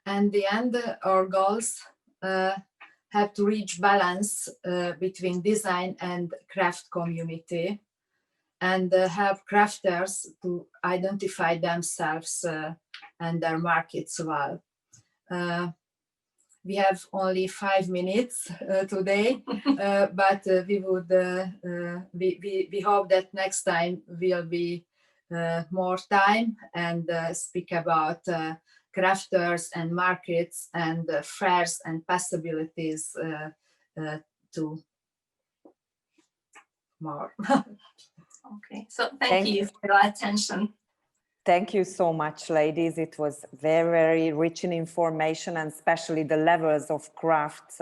And the end, our goals have to reach balance between design and craft community, and help crafters to identify themselves and their markets well. We have only 5 minutes today, but we hope that next time will be more time and speak about crafters and markets and fairs and possibilities to more. Okay, so thank you for your attention. Thank you so much, ladies. It was very, very rich in information, and especially the levels of crafts,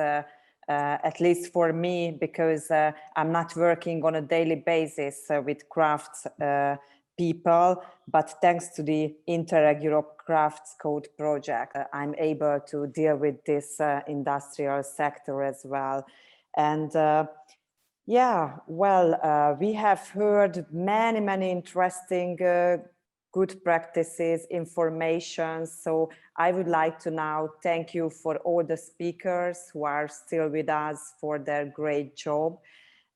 at least for me, because I'm not working on a daily basis with crafts people, but thanks to the Interreg Europe Crafts Code project, I'm able to deal with this industrial sector as well. And yeah, well, we have heard many interesting good practices, information. So I would like to now thank you for all the speakers who are still with us for their great job.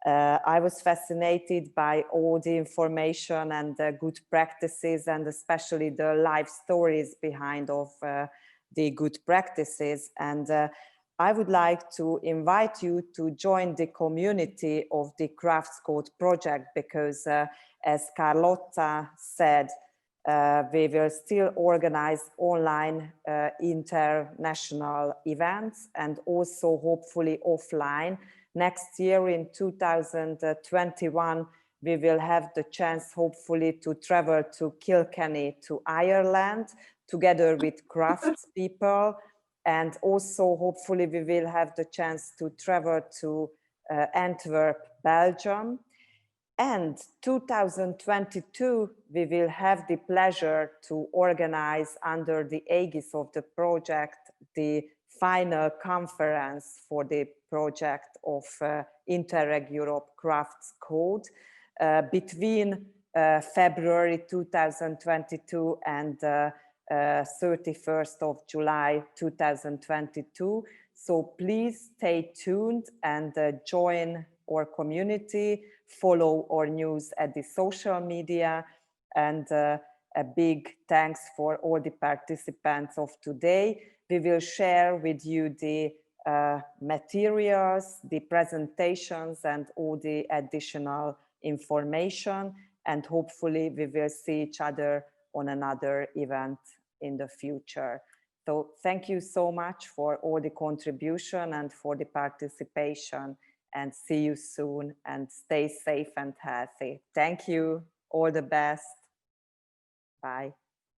I was fascinated by all the information and the good practices, and especially the life stories behind of the good practices. And I would like to invite you to join the community of the Crafts Code project, because as Carlotta said, we will still organize online international events, and also hopefully offline. Next year in 2021, we will have the chance hopefully to travel to Kilkenny, to Ireland, together with crafts people. And also hopefully we will have the chance to travel to Antwerp, Belgium. And 2022, we will have the pleasure to organize under the aegis of the project the final conference for the project of Interreg Europe Crafts Code between February 2022 and 31st of July 2022. So please stay tuned and join our community, follow our news at the social media, and a big thanks for all the participants of today. We will share with you the materials, the presentations, and all the additional information. And hopefully we will see each other on another event in the future. So thank you so much for all the contribution and for the participation, and see you soon, and stay safe and healthy. Thank you. All the best. Bye.